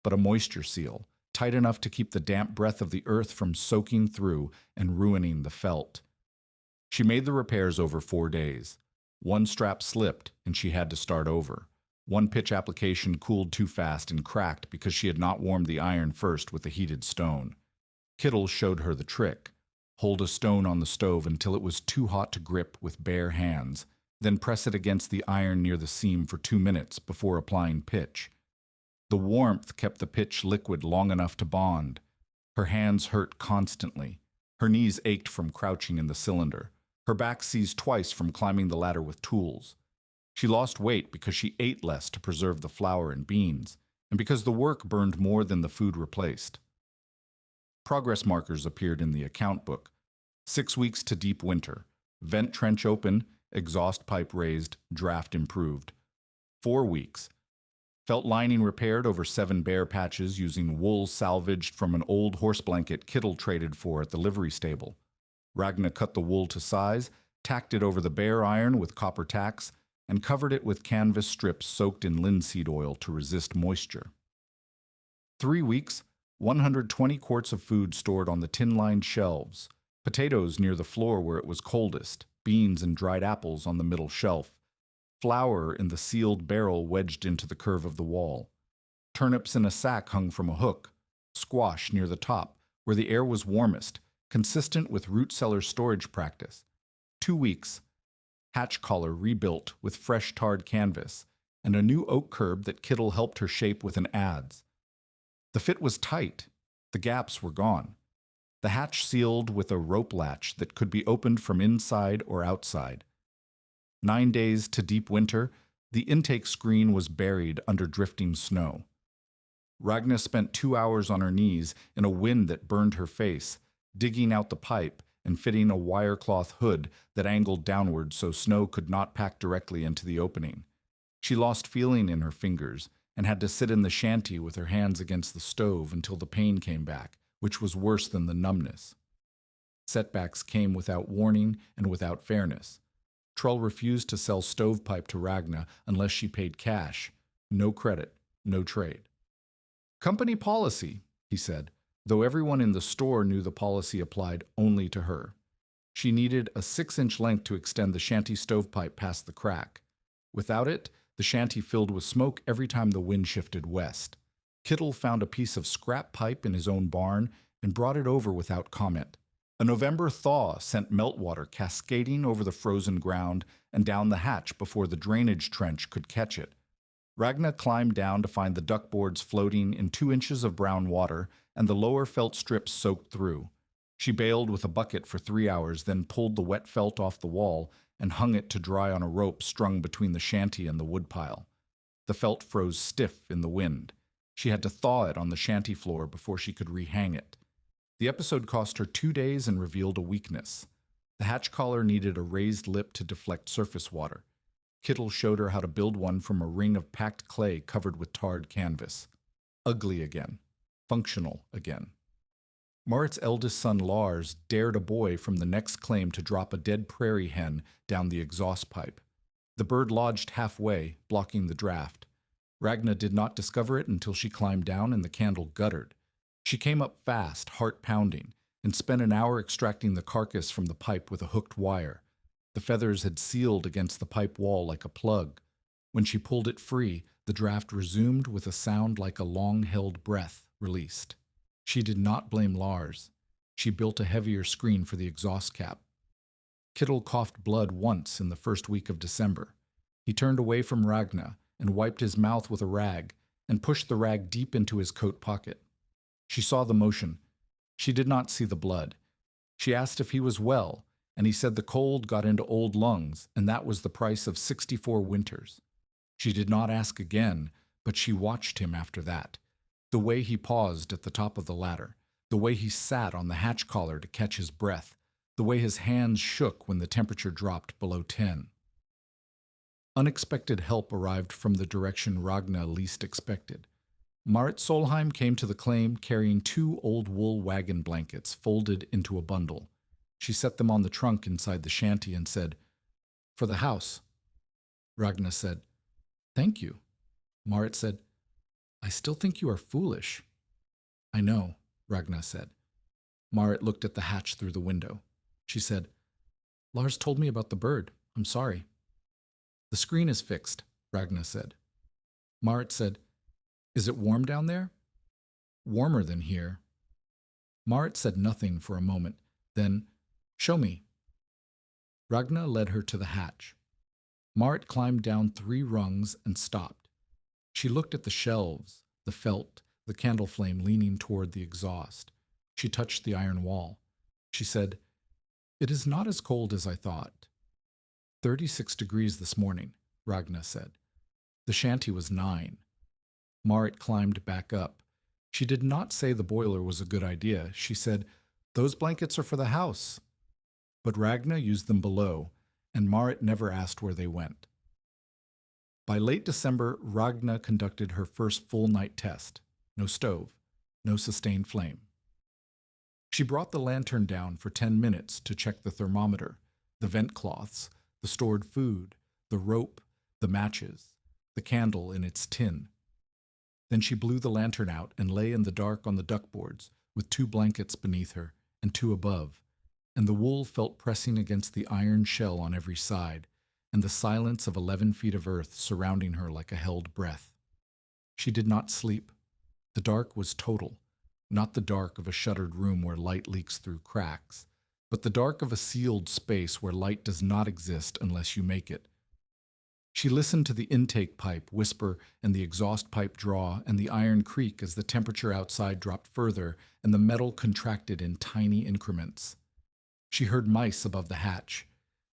Speaker 1: but a moisture seal, tight enough to keep the damp breath of the earth from soaking through and ruining the felt. She made the repairs over 4 days. 1 strap slipped, and she had to start over. 1 pitch application cooled too fast and cracked because she had not warmed the iron first with a heated stone. Kittle showed her the trick. Hold a stone on the stove until it was too hot to grip with bare hands. Then press it against the iron near the seam for 2 minutes before applying pitch. The warmth kept the pitch liquid long enough to bond. Her hands hurt constantly. Her knees ached from crouching in the cylinder. Her back seized twice from climbing the ladder with tools. She lost weight because she ate less to preserve the flour and beans, and because the work burned more than the food replaced. Progress markers appeared in the account book. 6 weeks to deep winter. Vent trench open, exhaust pipe raised, draft improved. 4 weeks. Felt lining repaired over 7 bare patches using wool salvaged from an old horse blanket Kittle traded for at the livery stable. Ragna cut the wool to size, tacked it over the bare iron with copper tacks, and covered it with canvas strips soaked in linseed oil to resist moisture. 3 weeks, 120 quarts of food stored on the tin-lined shelves, potatoes near the floor where it was coldest, beans and dried apples on the middle shelf, flour in the sealed barrel wedged into the curve of the wall, turnips in a sack hung from a hook, squash near the top, where the air was warmest, consistent with root cellar storage practice. 2 weeks, hatch collar rebuilt with fresh tarred canvas, and a new oak curb that Kittle helped her shape with an adze. The fit was tight. The gaps were gone. The hatch sealed with a rope latch that could be opened from inside or outside. 9 days to deep winter, the intake screen was buried under drifting snow. Ragna spent 2 hours on her knees in a wind that burned her face, digging out the pipe and fitting a wire-cloth hood that angled downward so snow could not pack directly into the opening. She lost feeling in her fingers and had to sit in the shanty with her hands against the stove until the pain came back, which was worse than the numbness. Setbacks came without warning and without fairness. Trull refused to sell stovepipe to Ragna unless she paid cash. No credit, no trade. "Company policy," he said, though everyone in the store knew the policy applied only to her. She needed a 6-inch length to extend the shanty stovepipe past the crack. Without it, the shanty filled with smoke every time the wind shifted west. Kittle found a piece of scrap pipe in his own barn and brought it over without comment. A November thaw sent meltwater cascading over the frozen ground and down the hatch before the drainage trench could catch it. Ragna climbed down to find the duckboards floating in 2 inches of brown water and the lower felt strips soaked through. She bailed with a bucket for 3 hours, then pulled the wet felt off the wall and hung it to dry on a rope strung between the shanty and the woodpile. The felt froze stiff in the wind. She had to thaw it on the shanty floor before she could rehang it. The episode cost her 2 days and revealed a weakness. The hatch collar needed a raised lip to deflect surface water. Kittle showed her how to build one from a ring of packed clay covered with tarred canvas. Ugly again. Functional again. Marit's eldest son Lars dared a boy from the next claim to drop a dead prairie hen down the exhaust pipe. The bird lodged halfway, blocking the draft. Ragna did not discover it until she climbed down and the candle guttered. She came up fast, heart pounding, and spent an hour extracting the carcass from the pipe with a hooked wire. The feathers had sealed against the pipe wall like a plug. When she pulled it free, the draft resumed with a sound like a long-held breath released. She did not blame Lars. She built a heavier screen for the exhaust cap. Kittle coughed blood once in the first week of December. He turned away from Ragna and wiped his mouth with a rag and pushed the rag deep into his coat pocket. She saw the motion. She did not see the blood. She asked if he was well, and he said the cold got into old lungs, and that was the price of 64 winters. She did not ask again, but she watched him after that. The way he paused at the top of the ladder, the way he sat on the hatch collar to catch his breath, the way his hands shook when the temperature dropped below 10. Unexpected help arrived from the direction Ragna least expected. Marit Solheim came to the claim carrying 2 old wool wagon blankets folded into a bundle. She set them on the trunk inside the shanty and said, "For the house." Ragna said, "Thank you." Marit said, "I still think you are foolish." "I know," Ragna said. Marit looked at the hatch through the window. She said, "Lars told me about the bird. I'm sorry." "The screen is fixed," Ragna said. Marit said, "Is it warm down there?" "Warmer than here." Marit said nothing for a moment. Then, "Show me." Ragna led her to the hatch. Marit climbed down 3 rungs and stopped. She looked at the shelves, the felt, the candle flame leaning toward the exhaust. She touched the iron wall. She said, "It is not as cold as I thought." 36 degrees this morning, Ragna said. The shanty was 9. Marit climbed back up. She did not say the boiler was a good idea. She said, "Those blankets are for the house." But Ragna used them below, and Marit never asked where they went. By late December, Ragna conducted her first full night test. No stove, no sustained flame. She brought the lantern down for 10 minutes to check the thermometer, the vent cloths, the stored food, the rope, the matches, the candle in its tin. Then she blew the lantern out and lay in the dark on the duckboards with 2 blankets beneath her and 2 above, and the wool felt pressing against the iron shell on every side, and the silence of 11 feet of earth surrounding her like a held breath. She did not sleep. The dark was total, not the dark of a shuttered room where light leaks through cracks, but the dark of a sealed space where light does not exist unless you make it. She listened to the intake pipe whisper and the exhaust pipe draw and the iron creak as the temperature outside dropped further and the metal contracted in tiny increments. She heard mice above the hatch.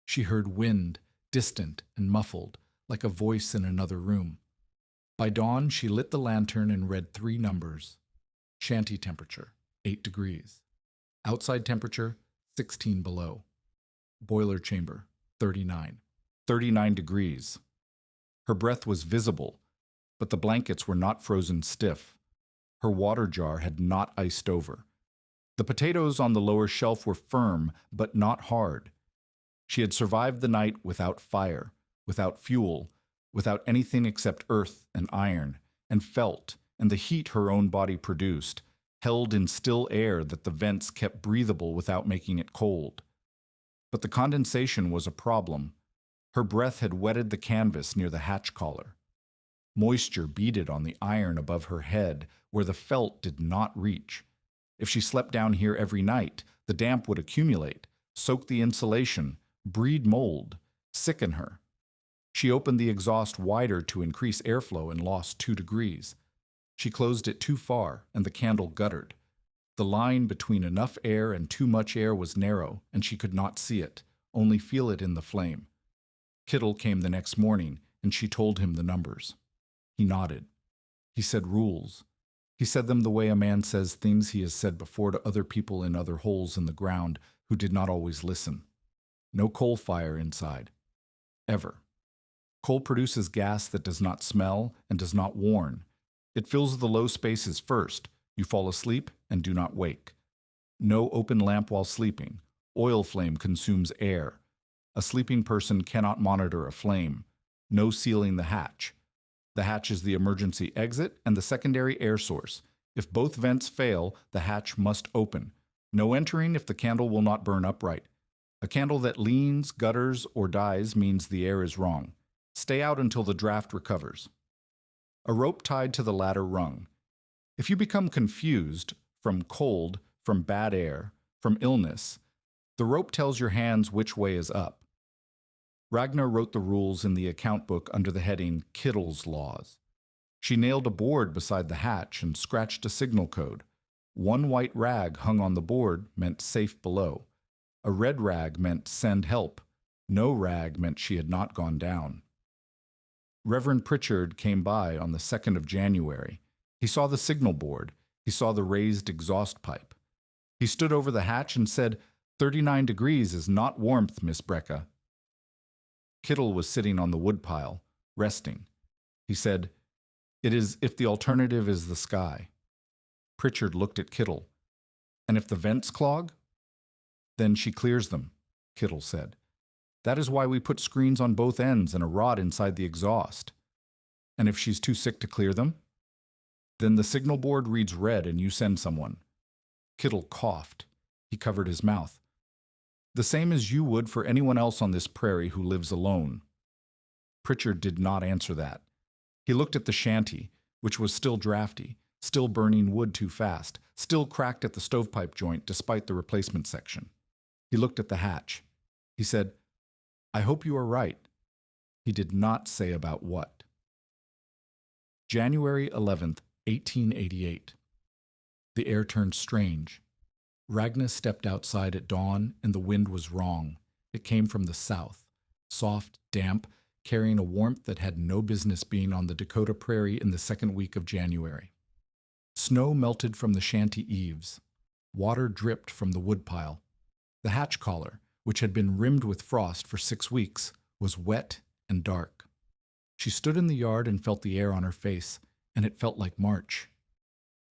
Speaker 1: She heard wind, distant and muffled, like a voice in another room. By dawn, she lit the lantern and read 3 numbers. Shanty temperature, 8 degrees. Outside temperature, 16 below. Boiler chamber, 39. 39 degrees. Her breath was visible, but the blankets were not frozen stiff. Her water jar had not iced over. The potatoes on the lower shelf were firm, but not hard. She had survived the night without fire, without fuel, without anything except earth and iron, and felt, and the heat her own body produced, held in still air that the vents kept breathable without making it cold. But the condensation was a problem. Her breath had wetted the canvas near the hatch collar. Moisture beaded on the iron above her head where the felt did not reach. If she slept down here every night, the damp would accumulate, soak the insulation, breed mold, sicken her. She opened the exhaust wider to increase airflow and lost 2 degrees. She closed it too far, and the candle guttered. The line between enough air and too much air was narrow, and she could not see it, only feel it in the flame. Kittle came the next morning, and she told him the numbers. He nodded. He said rules. He said them the way a man says things he has said before to other people in other holes in the ground who did not always listen. No coal fire inside. Ever. Coal produces gas that does not smell and does not warn. It fills the low spaces first. You fall asleep and do not wake. No open lamp while sleeping. Oil flame consumes air. A sleeping person cannot monitor a flame. No sealing the hatch. The hatch is the emergency exit and the secondary air source. If both vents fail, the hatch must open. No entering if the candle will not burn upright. A candle that leans, gutters, or dies means the air is wrong. Stay out until the draft recovers. A rope tied to the ladder rung. If you become confused, from cold, from bad air, from illness, the rope tells your hands which way is up. Ragnar wrote the rules in the account book under the heading Kittle's Laws. She nailed a board beside the hatch and scratched a signal code. 1 white rag hung on the board meant safe below. A red rag meant send help. No rag meant she had not gone down. Reverend Pritchard came by on the 2nd of January. He saw the signal board. He saw the raised exhaust pipe. He stood over the hatch and said, 39 degrees is not warmth, Miss Brecka. Kittle was sitting on the woodpile, resting. He said, "It is if the alternative is the sky." Pritchard looked at Kittle. "And if the vents clog?" "Then she clears them," Kittle said. "That is why we put screens on both ends and a rod inside the exhaust." "And if she's too sick to clear them?" "Then the signal board reads red and you send someone." Kittle coughed. He covered his mouth. "The same as you would for anyone else on this prairie who lives alone." Pritchard did not answer that. He looked at the shanty, which was still drafty, still burning wood too fast, still cracked at the stovepipe joint despite the replacement section. He looked at the hatch. He said, "I hope you are right." He did not say about what. January 11th, 1888. The air turned strange. Ragna stepped outside at dawn, and the wind was wrong. It came from the south, soft, damp, carrying a warmth that had no business being on the Dakota prairie in the second week of January. Snow melted from the shanty eaves. Water dripped from the woodpile. The hatch collar, which had been rimmed with frost for 6 weeks, was wet and dark. She stood in the yard and felt the air on her face, and it felt like March.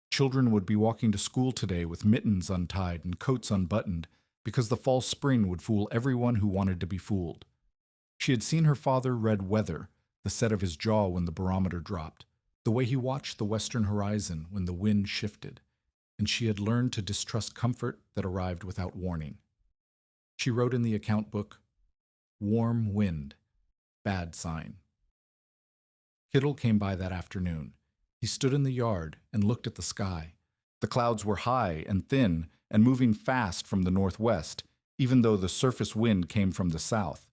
Speaker 1: Children would be walking to school today with mittens untied and coats unbuttoned, because the false spring would fool everyone who wanted to be fooled. She had seen her father read weather, the set of his jaw when the barometer dropped, the way he watched the western horizon when the wind shifted, and she had learned to distrust comfort that arrived without warning. She wrote in the account book, "Warm wind, bad sign." Kittle came by that afternoon. He stood in the yard and looked at the sky. The clouds were high and thin and moving fast from the northwest, even though the surface wind came from the south.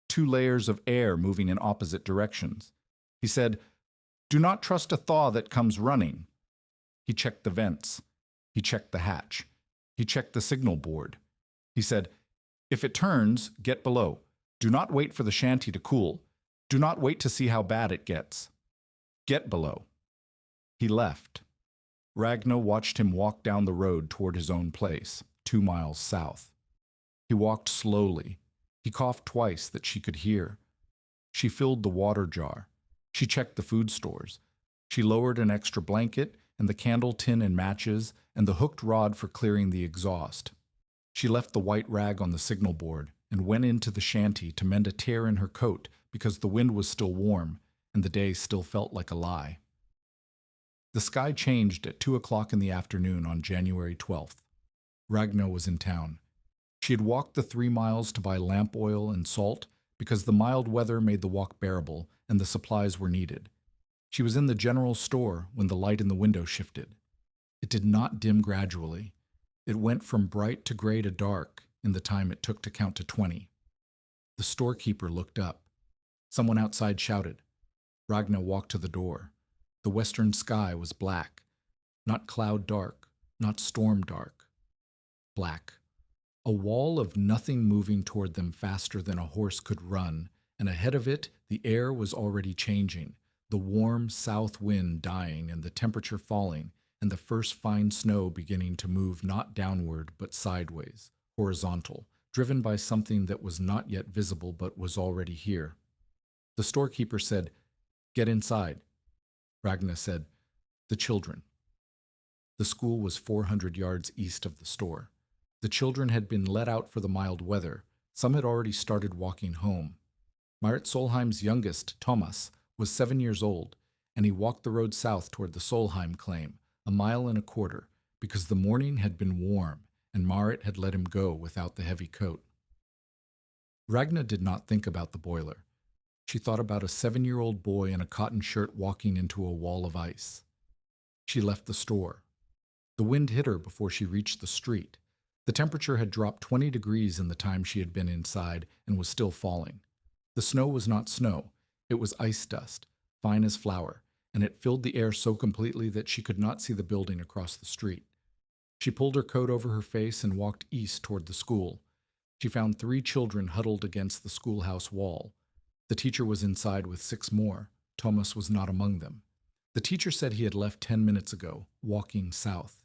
Speaker 1: 2 layers of air moving in opposite directions. He said, "Do not trust a thaw that comes running." He checked the vents. He checked the hatch. He checked the signal board. He said, "If it turns, get below. Do not wait for the shanty to cool. Do not wait to see how bad it gets. Get below." He left. Ragna watched him walk down the road toward his own place, 2 miles south. He walked slowly. He coughed twice that she could hear. She filled the water jar. She checked the food stores. She lowered an extra blanket and the candle tin and matches and the hooked rod for clearing the exhaust. She left the white rag on the signal board and went into the shanty to mend a tear in her coat because the wind was still warm and the day still felt like a lie. The sky changed at 2 o'clock in the afternoon on January 12th. Ragna was in town. She had walked the 3 miles to buy lamp oil and salt because the mild weather made the walk bearable and the supplies were needed. She was in the general store when the light in the window shifted. It did not dim gradually. It went from bright to gray to dark in the time it took to count to 20. The storekeeper looked up. Someone outside shouted. Ragna walked to the door. The western sky was black, not cloud dark, not storm dark. Black. A wall of nothing moving toward them faster than a horse could run, and ahead of it the air was already changing, the warm south wind dying and the temperature falling, and the first fine snow beginning to move not downward but sideways, horizontal, driven by something that was not yet visible but was already here. The storekeeper said, "Get inside." Ragna said, "The children." The school was 400 yards east of the store. The children had been let out for the mild weather. Some had already started walking home. Marit Solheim's youngest, Thomas, was 7 years old, and he walked the road south toward the Solheim claim, 1.25 miles, because the morning had been warm, and Marit had let him go without the heavy coat. Ragna did not think about the boiler. She thought about a 7-year-old boy in a cotton shirt walking into a wall of ice. She left the store. The wind hit her before she reached the street. The temperature had dropped 20 degrees in the time she had been inside and was still falling. The snow was not snow. It was ice dust, fine as flour, and it filled the air so completely that she could not see the building across the street. She pulled her coat over her face and walked east toward the school. She found 3 children huddled against the schoolhouse wall. The teacher was inside with 6 more. Thomas was not among them. The teacher said he had left 10 minutes ago, walking south.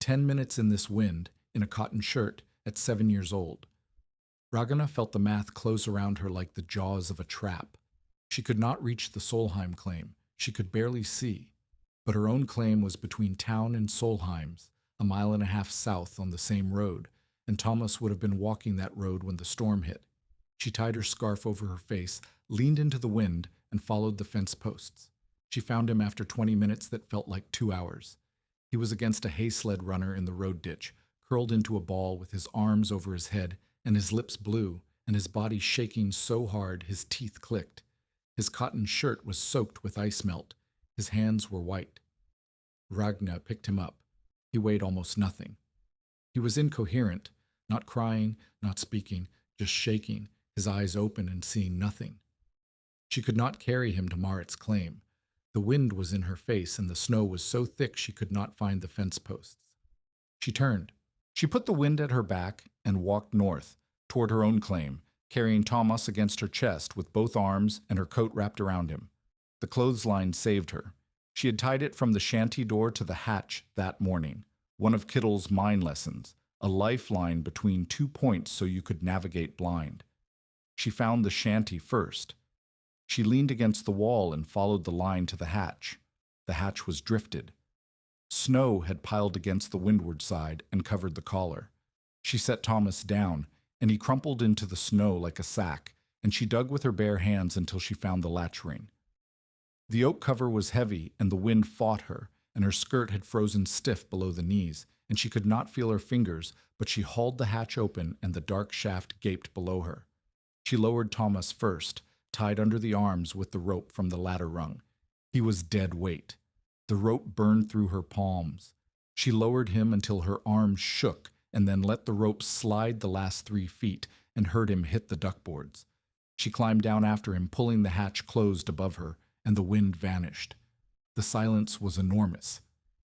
Speaker 1: 10 minutes in this wind, in a cotton shirt, at 7 years old. Ragna felt the math close around her like the jaws of a trap. She could not reach the Solheim claim. She could barely see. But her own claim was between town and Solheim's, 1.5 miles south on the same road, and Thomas would have been walking that road when the storm hit. She tied her scarf over her face, leaned into the wind, and followed the fence posts. She found him after 20 minutes that felt like 2 hours. He was against a hay sled runner in the road ditch, curled into a ball with his arms over his head and his lips blue and his body shaking so hard his teeth clicked. His cotton shirt was soaked with ice melt. His hands were white. Ragna picked him up. He weighed almost nothing. He was incoherent, not crying, not speaking, just shaking, his eyes open and seeing nothing. She could not carry him to Marit's claim. The wind was in her face, and the snow was so thick she could not find the fence posts. She turned. She put the wind at her back and walked north, toward her own claim, carrying Thomas against her chest with both arms and her coat wrapped around him. The clothesline saved her. She had tied it from the shanty door to the hatch that morning, one of Kittle's mine lessons, a lifeline between 2 points so you could navigate blind. She found the shanty first. She leaned against the wall and followed the line to the hatch. The hatch was drifted. Snow had piled against the windward side and covered the collar. She set Thomas down, and he crumpled into the snow like a sack, and she dug with her bare hands until she found the latch ring. The oak cover was heavy, and the wind fought her, and her skirt had frozen stiff below the knees, and she could not feel her fingers, but she hauled the hatch open, and the dark shaft gaped below her. She lowered Thomas first, tied under the arms with the rope from the ladder rung. He was dead weight. The rope burned through her palms. She lowered him until her arms shook, and then let the rope slide the last 3 feet and heard him hit the duckboards. She climbed down after him, pulling the hatch closed above her, and the wind vanished. The silence was enormous.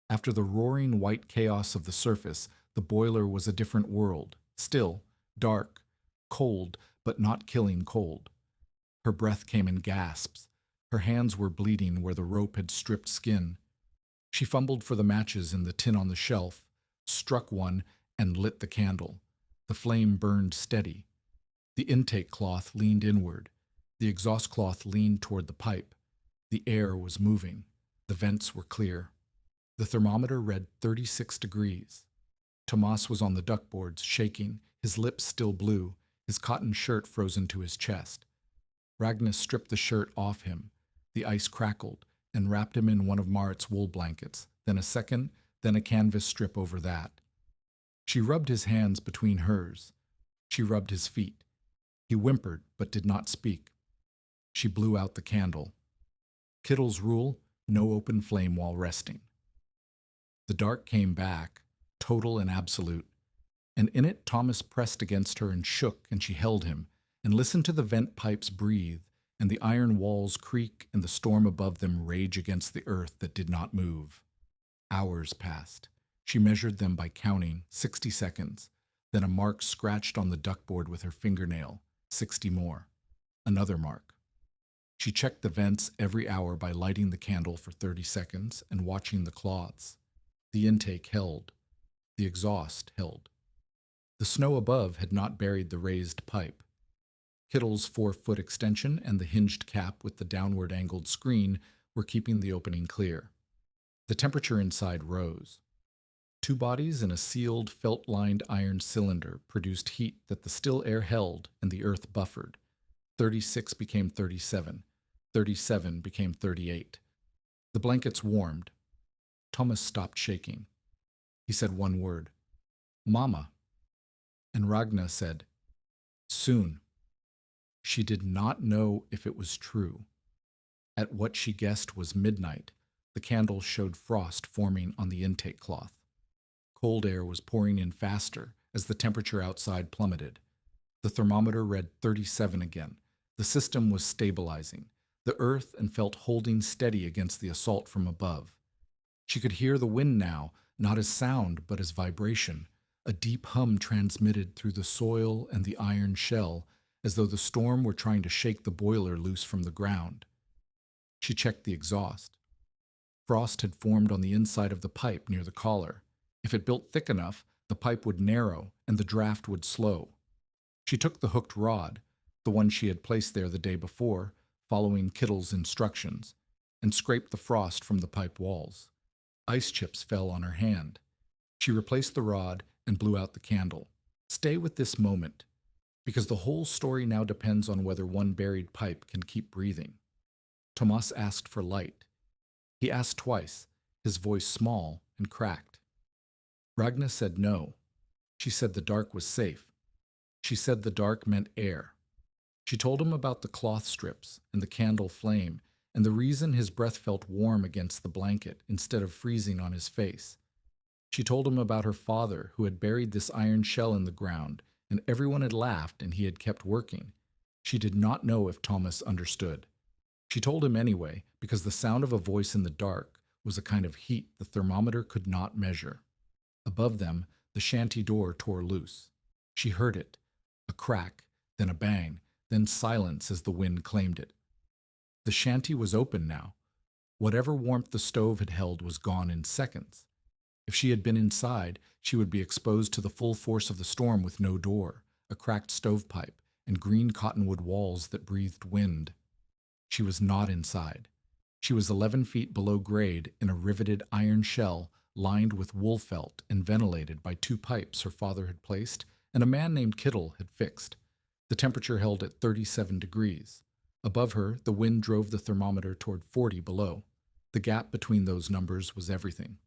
Speaker 1: After the roaring white chaos of the surface, the boiler was a different world, still, dark, cold, but not killing cold. Her breath came in gasps. Her hands were bleeding where the rope had stripped skin. She fumbled for the matches in the tin on the shelf, struck one, and lit the candle. The flame burned steady. The intake cloth leaned inward. The exhaust cloth leaned toward the pipe. The air was moving. The vents were clear. The thermometer read 36 degrees. Tomas was on the duckboards, shaking, his lips still blue, his cotton shirt frozen to his chest. Ragnar stripped the shirt off him. The ice crackled and wrapped him in one of Marit's wool blankets, then a second, then a canvas strip over that. She rubbed his hands between hers. She rubbed his feet. He whimpered but did not speak. She blew out the candle. Kittle's rule, no open flame while resting. The dark came back, total and absolute, and in it Thomas pressed against her and shook, and she held him, and listened to the vent pipes breathe, and the iron walls creak, and the storm above them rage against the earth that did not move. Hours passed. She measured them by counting, 60 seconds, then a mark scratched on the duckboard with her fingernail, 60 more. Another mark. She checked the vents every hour by lighting the candle for 30 seconds and watching the cloths. The intake held. The exhaust held. The snow above had not buried the raised pipe. Kittle's 4-foot extension and the hinged cap with the downward angled screen were keeping the opening clear. The temperature inside rose. 2 bodies in a sealed, felt-lined iron cylinder produced heat that the still air held and the earth buffered. 36 became 37. 37 became 38. The blankets warmed. Thomas stopped shaking. He said one word, "Mama." And Ragnar said, "Soon." She did not know if it was true. At what she guessed was midnight, the candle showed frost forming on the intake cloth. Cold air was pouring in faster as the temperature outside plummeted. The thermometer read 37 again. The system was stabilizing. The earth and felt holding steady against the assault from above. She could hear the wind now, not as sound, but as vibration, a deep hum transmitted through the soil and the iron shell, as though the storm were trying to shake the boiler loose from the ground. She checked the exhaust. Frost had formed on the inside of the pipe near the collar. If it built thick enough, the pipe would narrow and the draft would slow. She took the hooked rod, the one she had placed there the day before, following Kittle's instructions, and scraped the frost from the pipe walls. Ice chips fell on her hand. She replaced the rod and blew out the candle. Stay with this moment, because the whole story now depends on whether one buried pipe can keep breathing. Tomas asked for light. He asked twice, his voice small and cracked. Ragnar said no. She said the dark was safe. She said the dark meant air. She told him about the cloth strips and the candle flame and the reason his breath felt warm against the blanket instead of freezing on his face. She told him about her father who had buried this iron shell in the ground, and everyone had laughed and he had kept working. She did not know if Thomas understood. She told him anyway, because the sound of a voice in the dark was a kind of heat the thermometer could not measure. Above them, the shanty door tore loose. She heard it, a crack, then a bang, then silence as the wind claimed it. The shanty was open now. Whatever warmth the stove had held was gone in seconds. If she had been inside, she would be exposed to the full force of the storm with no door, a cracked stovepipe, and green cottonwood walls that breathed wind. She was not inside. She was 11 feet below grade in a riveted iron shell lined with wool felt and ventilated by 2 pipes her father had placed and a man named Kittle had fixed. The temperature held at 37 degrees. Above her, the wind drove the thermometer toward 40 below. The gap between those numbers was everything.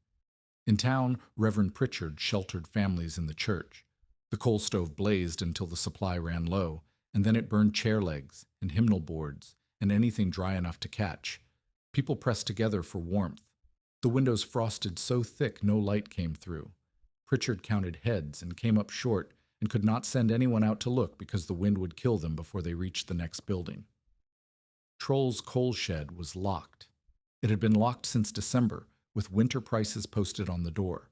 Speaker 1: In town, Reverend Pritchard sheltered families in the church. The coal stove blazed until the supply ran low, and then it burned chair legs and hymnal boards and anything dry enough to catch. People pressed together for warmth. The windows frosted so thick no light came through. Pritchard counted heads and came up short and could not send anyone out to look because the wind would kill them before they reached the next building. Troll's coal shed was locked. It had been locked since December, with winter prices posted on the door.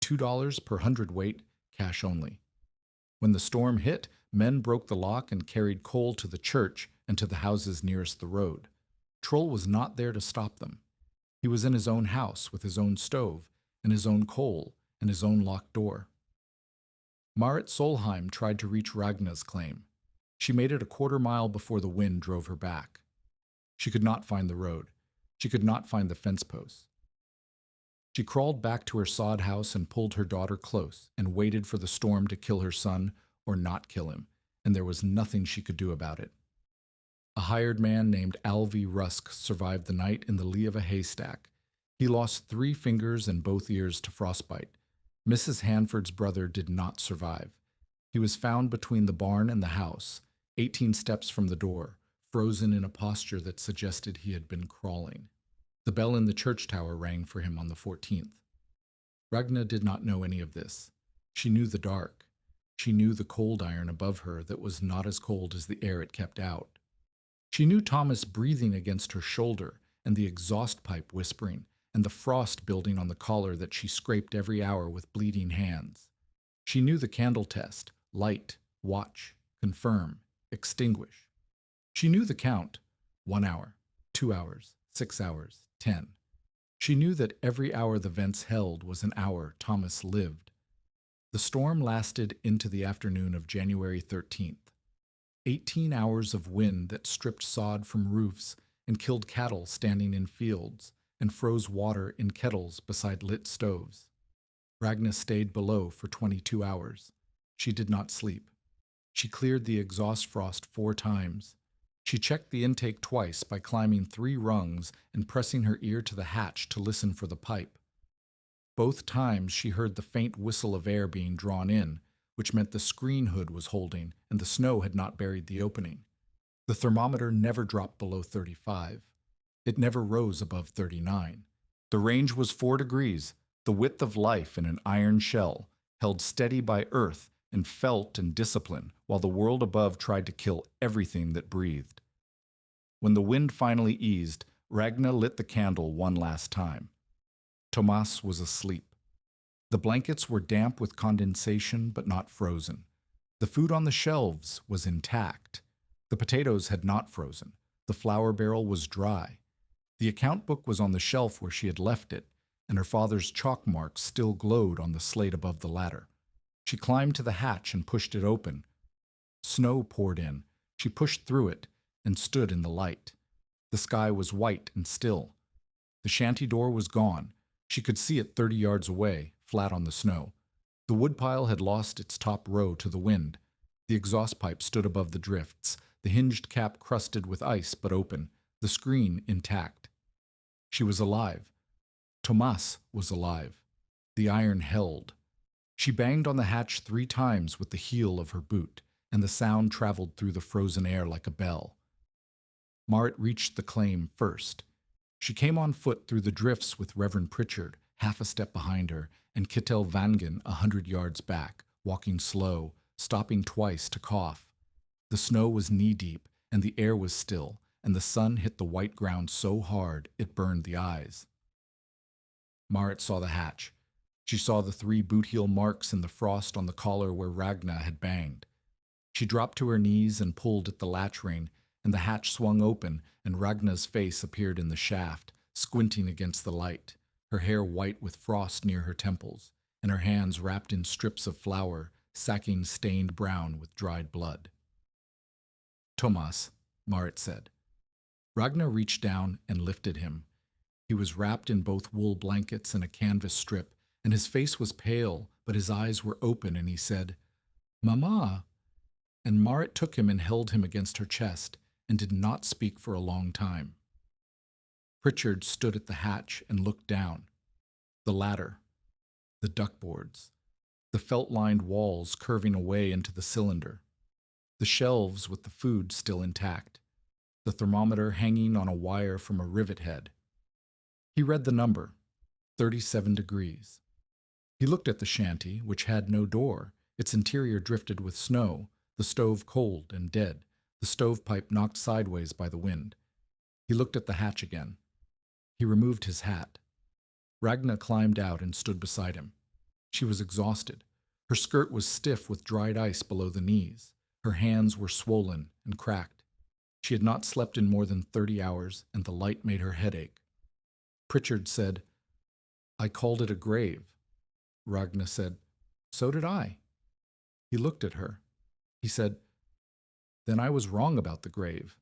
Speaker 1: $2 per hundredweight, cash only. When the storm hit, men broke the lock and carried coal to the church and to the houses nearest the road. Troll was not there to stop them. He was in his own house with his own stove and his own coal and his own locked door. Marit Solheim tried to reach Ragna's claim. She made it a quarter mile before the wind drove her back. She could not find the road. She could not find the fence posts. She crawled back to her sod house and pulled her daughter close and waited for the storm to kill her son or not kill him, and there was nothing she could do about it. A hired man named Alvy Rusk survived the night in the lee of a haystack. He lost 3 fingers and both ears to frostbite. Mrs. Hanford's brother did not survive. He was found between the barn and the house, 18 steps from the door, frozen in a posture that suggested he had been crawling. The bell in the church tower rang for him on the 14th. Ragna did not know any of this. She knew the dark. She knew the cold iron above her that was not as cold as the air it kept out. She knew Thomas breathing against her shoulder and the exhaust pipe whispering and the frost building on the collar that she scraped every hour with bleeding hands. She knew the candle test: light, watch, confirm, extinguish. She knew the count: 1 hour, 2 hours, 6 hours, 10. She knew that every hour the vents held was an hour Thomas lived. The storm lasted into the afternoon of January 13th. 18 hours of wind that stripped sod from roofs and killed cattle standing in fields and froze water in kettles beside lit stoves. Ragna stayed below for 22 hours. She did not sleep. She cleared the exhaust frost 4 times. She checked the intake twice by climbing 3 rungs and pressing her ear to the hatch to listen for the pipe. Both times she heard the faint whistle of air being drawn in, which meant the screen hood was holding and the snow had not buried the opening. The thermometer never dropped below 35. It never rose above 39. The range was 4 degrees, the width of life in an iron shell, held steady by earth and felt and discipline, while the world above tried to kill everything that breathed. When the wind finally eased, Ragna lit the candle one last time. Tomas was asleep. The blankets were damp with condensation but not frozen. The food on the shelves was intact. The potatoes had not frozen. The flour barrel was dry. The account book was on the shelf where she had left it, and her father's chalk marks still glowed on the slate above the ladder. She climbed to the hatch and pushed it open. Snow poured in. She pushed through it and stood in the light. The sky was white and still. The shanty door was gone. She could see it 30 yards away, flat on the snow. The woodpile had lost its top row to the wind. The exhaust pipe stood above the drifts, the hinged cap crusted with ice but open, the screen intact. She was alive. Tomas was alive. The iron held. She banged on the hatch 3 times with the heel of her boot, and the sound traveled through the frozen air like a bell. Marit reached the claim first. She came on foot through the drifts with Reverend Pritchard, half a step behind her, and Kittel Vangen 100 yards back, walking slow, stopping twice to cough. The snow was knee-deep, and the air was still, and the sun hit the white ground so hard it burned the eyes. Marit saw the hatch. She saw the 3 boot-heel marks in the frost on the collar where Ragna had banged. She dropped to her knees and pulled at the latch ring, and the hatch swung open, and Ragna's face appeared in the shaft, squinting against the light, her hair white with frost near her temples, and her hands wrapped in strips of flour, sacking stained brown with dried blood. "Thomas," Marit said. Ragna reached down and lifted him. He was wrapped in both wool blankets and a canvas strip, and his face was pale, but his eyes were open, and he said, "Mama." And Marit took him and held him against her chest, and did not speak for a long time. Pritchard stood at the hatch and looked down. The ladder, the duckboards, the felt-lined walls curving away into the cylinder, the shelves with the food still intact, the thermometer hanging on a wire from a rivet head. He read the number, 37 degrees. He looked at the shanty, which had no door, its interior drifted with snow, the stove cold and dead, the stovepipe knocked sideways by the wind. He looked at the hatch again. He removed his hat. Ragna climbed out and stood beside him. She was exhausted. Her skirt was stiff with dried ice below the knees. Her hands were swollen and cracked. She had not slept in more than 30 hours, and the light made her head ache. Pritchard said, "I called it a grave." Ragna said, "So did I." He looked at her. He said, "Then I was wrong about the grave."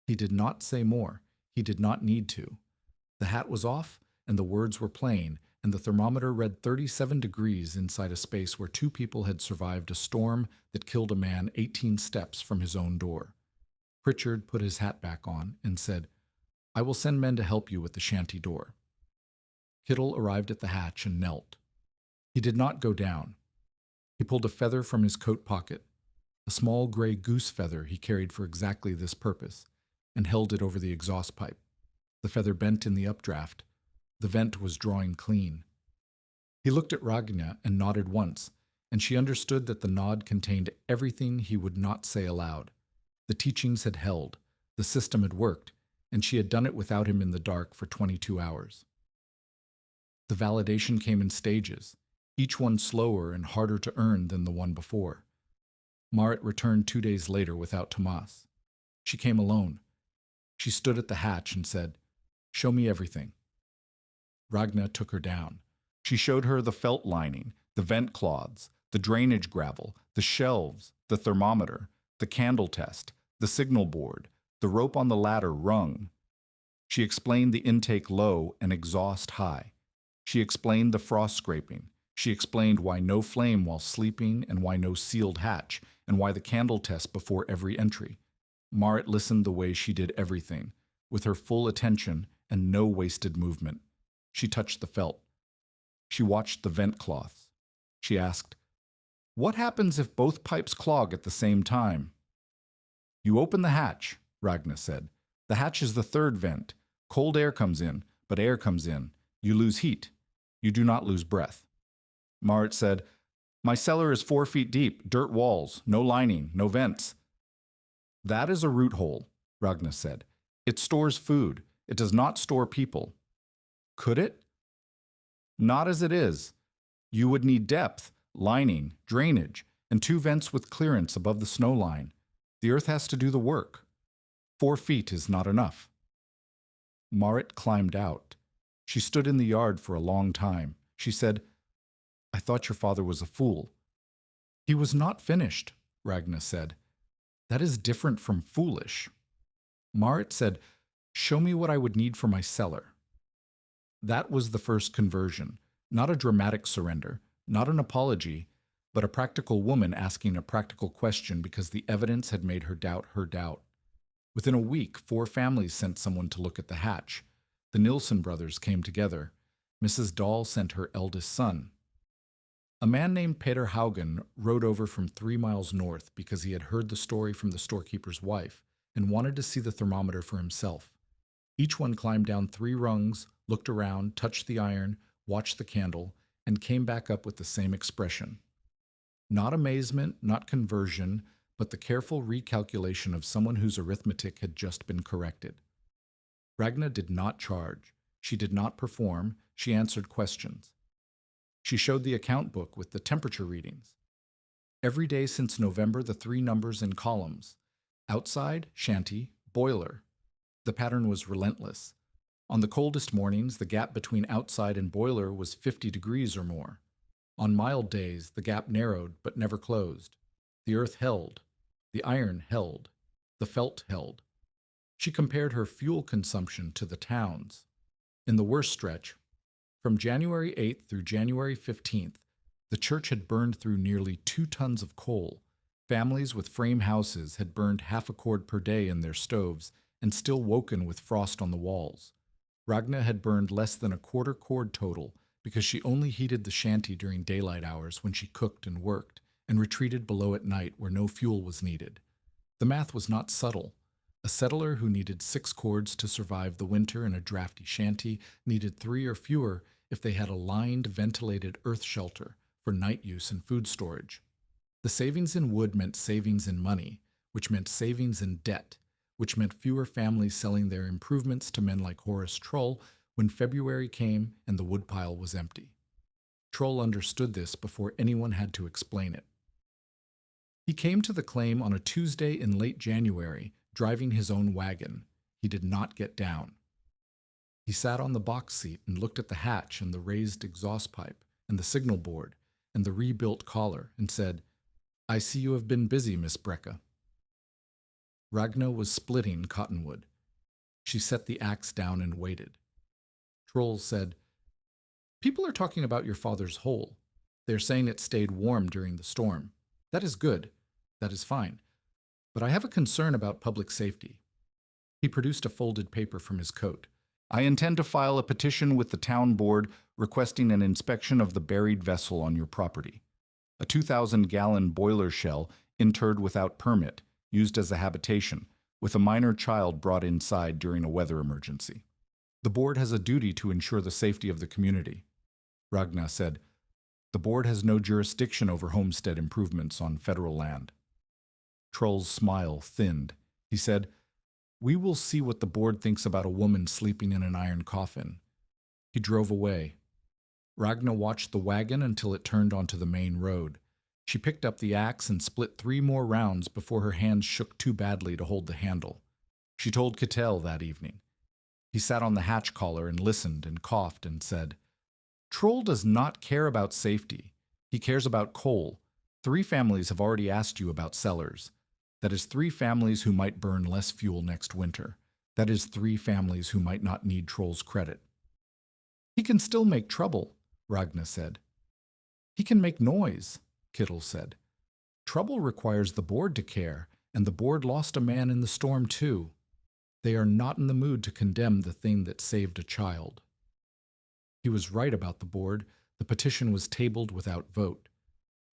Speaker 1: He did not say more. He did not need to. The hat was off, and the words were plain, and the thermometer read 37 degrees inside a space where 2 people had survived a storm that killed a man 18 steps from his own door. Pritchard put his hat back on and said, "I will send men to help you with the shanty door." Kittle arrived at the hatch and knelt. He did not go down. He pulled a feather from his coat pocket, a small gray goose feather he carried for exactly this purpose, and held it over the exhaust pipe. The feather bent in the updraft. The vent was drawing clean. He looked at Ragna and nodded once, and she understood that the nod contained everything he would not say aloud. The teachings had held, the system had worked, and she had done it without him in the dark for 22 hours. The validation came in stages, each one slower and harder to earn than the one before. Marit returned 2 days later without Tomas. She came alone. She stood at the hatch and said, "Show me everything." Ragna took her down. She showed her the felt lining, the vent cloths, the drainage gravel, the shelves, the thermometer, the candle test, the signal board, the rope on the ladder rung. She explained the intake low and exhaust high. She explained the frost scraping. She explained why no flame while sleeping and why no sealed hatch, and why the candle test before every entry. Marit listened the way she did everything, with her full attention and no wasted movement. She touched the felt. She watched the vent cloths. She asked, "What happens if both pipes clog at the same time?" "You open the hatch," Ragna said. "The hatch is the 3rd vent. Cold air comes in, but air comes in. You lose heat. You do not lose breath." Marit said, "My cellar is 4 feet deep, dirt walls, no lining, no vents." "That is a root hole," Ragna said. "It stores food. It does not store people." "Could it?" "Not as it is. You would need depth, lining, drainage, and 2 vents with clearance above the snow line. The earth has to do the work. 4 feet is not enough." Marit climbed out. She stood in the yard for a long time. She said, "I thought your father was a fool." "He was not finished," Ragna said. "That is different from foolish." Marit said, "Show me what I would need for my cellar." That was the first conversion, not a dramatic surrender, not an apology, but a practical woman asking a practical question because the evidence had made her doubt her doubt. Within a week, 4 families sent someone to look at the hatch. The Nilsson brothers came together. Mrs. Dahl sent her eldest son. A man named Peter Haugen rode over from 3 miles north because he had heard the story from the storekeeper's wife and wanted to see the thermometer for himself. Each one climbed down 3 rungs, looked around, touched the iron, watched the candle, and came back up with the same expression. Not amazement, not conversion, but the careful recalculation of someone whose arithmetic had just been corrected. Ragna did not charge. She did not perform. She answered questions. She showed the account book with the temperature readings. Every day since November, the 3 numbers in columns. Outside, shanty, boiler. The pattern was relentless. On the coldest mornings, the gap between outside and boiler was 50 degrees or more. On mild days, the gap narrowed but never closed. The earth held. The iron held. The felt held. She compared her fuel consumption to the town's. In the worst stretch, from January 8th through January 15th, the church had burned through nearly 2 tons of coal. Families with frame houses had burned half a cord per day in their stoves and still woken with frost on the walls. Ragna had burned less than a quarter cord total because she only heated the shanty during daylight hours when she cooked and worked, and retreated below at night where no fuel was needed. The math was not subtle. A settler who needed 6 cords to survive the winter in a drafty shanty needed 3 or fewer if they had a lined, ventilated earth shelter for night use and food storage. The savings in wood meant savings in money, which meant savings in debt, which meant fewer families selling their improvements to men like Horace Troll when February came and the woodpile was empty. Troll understood this before anyone had to explain it. He came to the claim on a Tuesday in late January, driving his own wagon. He did not get down. He sat on the box seat and looked at the hatch and the raised exhaust pipe and the signal board and the rebuilt collar and said, "I see you have been busy, Miss Brecka." Ragna was splitting cottonwood. She set the axe down and waited. Troll said, "People are talking about your father's hole. They're saying it stayed warm during the storm. That is good. That is fine. But I have a concern about public safety." He produced a folded paper from his coat. "I intend to file a petition with the town board requesting an inspection of the buried vessel on your property. A 2,000-gallon boiler shell interred without permit, used as a habitation, with a minor child brought inside during a weather emergency. The board has a duty to ensure the safety of the community." Ragna said, "The board has no jurisdiction over homestead improvements on federal land." Troll's smile thinned. He said, "We will see what the board thinks about a woman sleeping in an iron coffin." He drove away. Ragna watched the wagon until it turned onto the main road. She picked up the axe and split 3 more rounds before her hands shook too badly to hold the handle. She told Cattell that evening. He sat on the hatch collar and listened and coughed and said, "Troll does not care about safety. He cares about coal. 3 families have already asked you about cellars. That is 3 families who might burn less fuel next winter. That is 3 families who might not need Troll's credit." "He can still make trouble," Ragna said. "He can make noise," Kittel said. "Trouble requires the board to care, and the board lost a man in the storm too. They are not in the mood to condemn the thing that saved a child." He was right about the board. The petition was tabled without vote.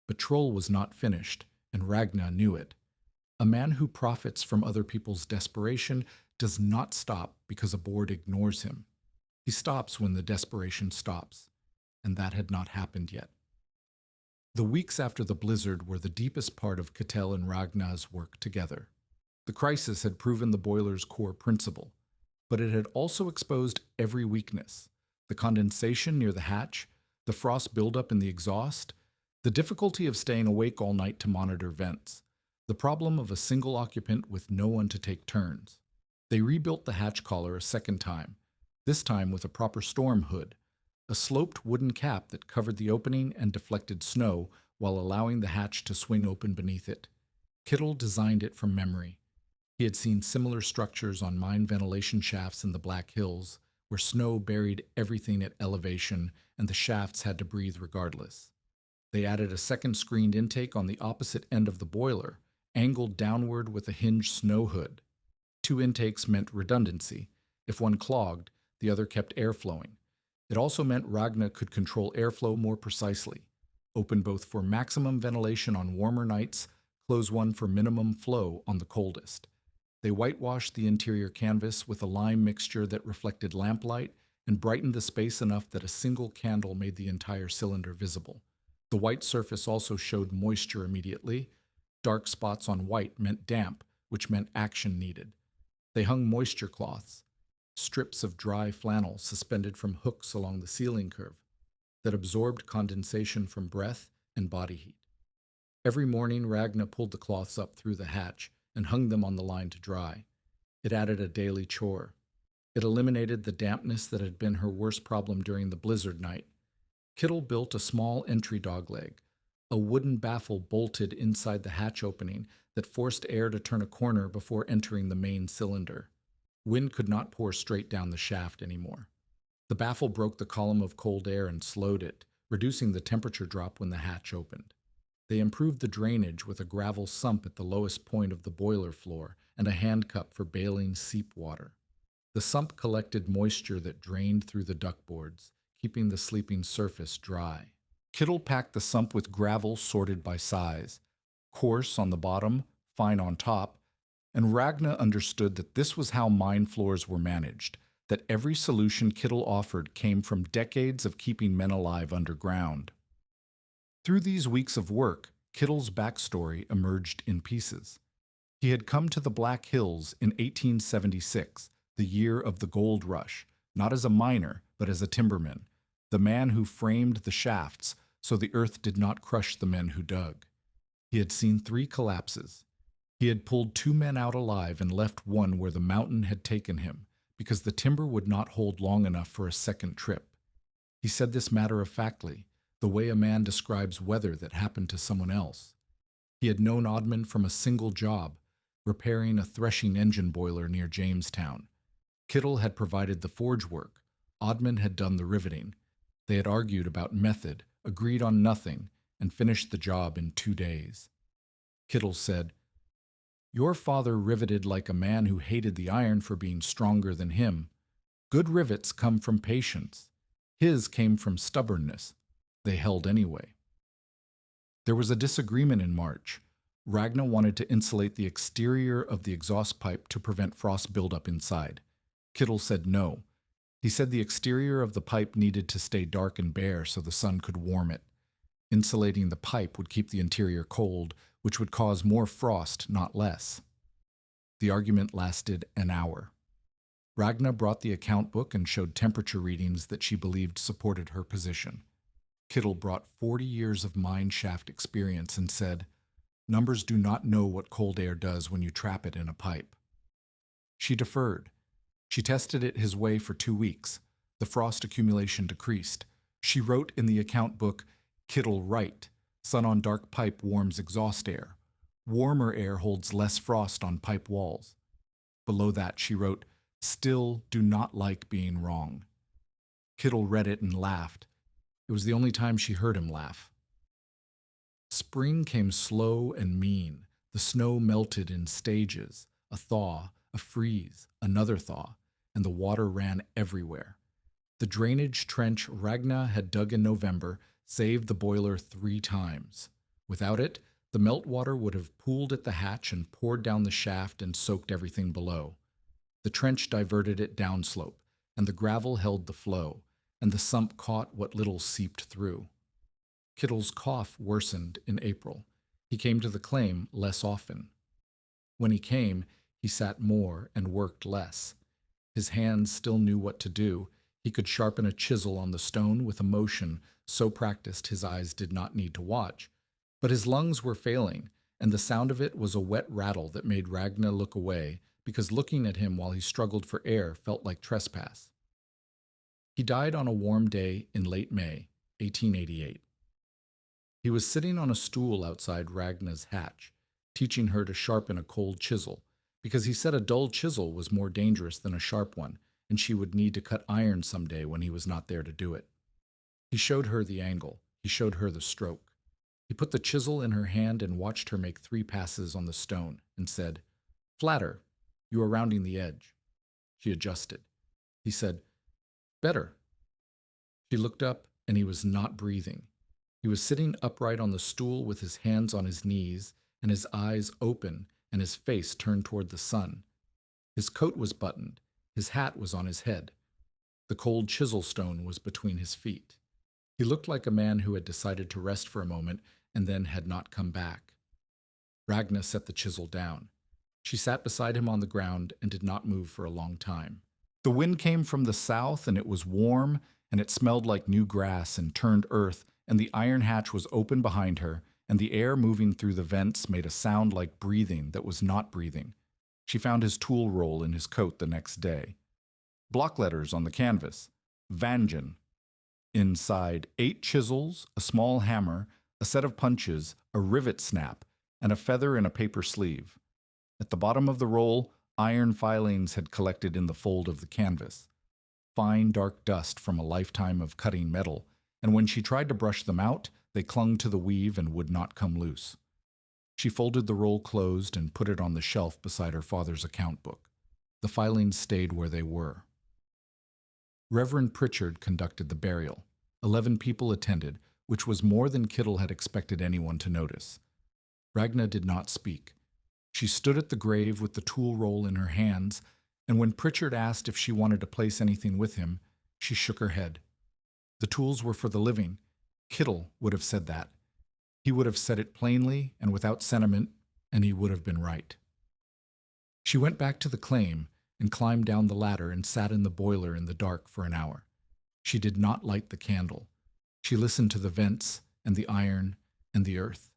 Speaker 1: But Troll was not finished, and Ragna knew it. A man who profits from other people's desperation does not stop because a board ignores him. He stops when the desperation stops, and that had not happened yet. The weeks after the blizzard were the deepest part of Cattell and Ragna's work together. The crisis had proven the boiler's core principle, but it had also exposed every weakness: the condensation near the hatch, the frost buildup in the exhaust, the difficulty of staying awake all night to monitor vents, the problem of a single occupant with no one to take turns. They rebuilt the hatch collar a second time, this time with a proper storm hood, a sloped wooden cap that covered the opening and deflected snow while allowing the hatch to swing open beneath it. Kittel designed it from memory. He had seen similar structures on mine ventilation shafts in the Black Hills, where snow buried everything at elevation and the shafts had to breathe regardless. They added a second screened intake on the opposite end of the boiler, angled downward with a hinged snow hood. 2 intakes meant redundancy. If one clogged, the other kept air flowing. It also meant Ragna could control airflow more precisely, open both for maximum ventilation on warmer nights, close one for minimum flow on the coldest. They whitewashed the interior canvas with a lime mixture that reflected lamplight and brightened the space enough that a single candle made the entire cylinder visible. The white surface also showed moisture immediately. Dark spots on white meant damp, which meant action needed. They hung moisture cloths, strips of dry flannel suspended from hooks along the ceiling curve that absorbed condensation from breath and body heat. Every morning, Ragna pulled the cloths up through the hatch and hung them on the line to dry. It added a daily chore. It eliminated the dampness that had been her worst problem during the blizzard night. Kittle built a small entry dogleg, a wooden baffle bolted inside the hatch opening that forced air to turn a corner before entering the main cylinder. Wind could not pour straight down the shaft anymore. The baffle broke the column of cold air and slowed it, reducing the temperature drop when the hatch opened. They improved the drainage with a gravel sump at the lowest point of the boiler floor and a hand cup for bailing seep water. The sump collected moisture that drained through the duckboards, keeping the sleeping surface dry. Kittle packed the sump with gravel sorted by size, coarse on the bottom, fine on top, and Ragna understood that this was how mine floors were managed, that every solution Kittle offered came from decades of keeping men alive underground. Through these weeks of work, Kittle's backstory emerged in pieces. He had come to the Black Hills in 1876, the year of the gold rush, not as a miner, but as a timberman, the man who framed the shafts so the earth did not crush the men who dug. He had seen 3 collapses. He had pulled 2 men out alive and left one where the mountain had taken him, because the timber would not hold long enough for a second trip. He said this matter-of-factly, the way a man describes weather that happened to someone else. He had known Odman from a single job, repairing a threshing engine boiler near Jamestown. Kittle had provided the forge work. Odman had done the riveting. They had argued about method, agreed on nothing, and finished the job in 2 days. Kittle said, "Your father riveted like a man who hated the iron for being stronger than him. Good rivets come from patience. His came from stubbornness. They held anyway." There was a disagreement in March. Ragna wanted to insulate the exterior of the exhaust pipe to prevent frost buildup inside. Kittle said no. He said the exterior of the pipe needed to stay dark and bare so the sun could warm it. Insulating the pipe would keep the interior cold, which would cause more frost, not less. The argument lasted an hour. Ragna brought the account book and showed temperature readings that she believed supported her position. Kittle brought 40 years of mine shaft experience and said, "Numbers do not know what cold air does when you trap it in a pipe." She deferred. She tested it his way for 2 weeks. The frost accumulation decreased. She wrote in the account book, "Kittle right. Sun on dark pipe warms exhaust air. Warmer air holds less frost on pipe walls." Below that, she wrote, "Still do not like being wrong." Kittle read it and laughed. It was the only time she heard him laugh. Spring came slow and mean. The snow melted in stages, a thaw, a freeze, another thaw, and the water ran everywhere. The drainage trench Ragna had dug in November saved the boiler 3 times. Without it, the meltwater would have pooled at the hatch and poured down the shaft and soaked everything below. The trench diverted it downslope, and the gravel held the flow, and the sump caught what little seeped through. Kittle's cough worsened in April. He came to the claim less often. When he came, he sat more and worked less. His hands still knew what to do. He could sharpen a chisel on the stone with a motion so practiced his eyes did not need to watch. But his lungs were failing, and the sound of it was a wet rattle that made Ragna look away, because looking at him while he struggled for air felt like trespass. He died on a warm day in late May, 1888. He was sitting on a stool outside Ragna's hatch, teaching her to sharpen a cold chisel, because he said a dull chisel was more dangerous than a sharp one, and she would need to cut iron someday when he was not there to do it. He showed her the angle. He showed her the stroke. He put the chisel in her hand and watched her make 3 passes on the stone and said, "Flatter. You are rounding the edge." She adjusted. He said, "Better." She looked up, and he was not breathing. He was sitting upright on the stool with his hands on his knees and his eyes open and his face turned toward the sun. His coat was buttoned. His hat was on his head. The cold chisel stone was between his feet. He looked like a man who had decided to rest for a moment and then had not come back. Ragna set the chisel down. She sat beside him on the ground and did not move for a long time. The wind came from the south, and it was warm, and it smelled like new grass and turned earth, and the iron hatch was open behind her, and the air moving through the vents made a sound like breathing that was not breathing. She found his tool roll in his coat the next day. Block letters on the canvas. Vangen. Inside, 8 chisels, a small hammer, a set of punches, a rivet snap, and a feather in a paper sleeve. At the bottom of the roll, iron filings had collected in the fold of the canvas. Fine, dark dust from a lifetime of cutting metal, and when she tried to brush them out, they clung to the weave and would not come loose. She folded the roll closed and put it on the shelf beside her father's account book. The filings stayed where they were. Reverend Pritchard conducted the burial. 11 people attended, which was more than Kittle had expected anyone to notice. Ragna did not speak. She stood at the grave with the tool roll in her hands, and when Pritchard asked if she wanted to place anything with him, she shook her head. The tools were for the living. Kittle would have said that. He would have said it plainly and without sentiment, and he would have been right. She went back to the claim and climbed down the ladder and sat in the boiler in the dark for an hour. She did not light the candle. She listened to the vents and the iron and the earth.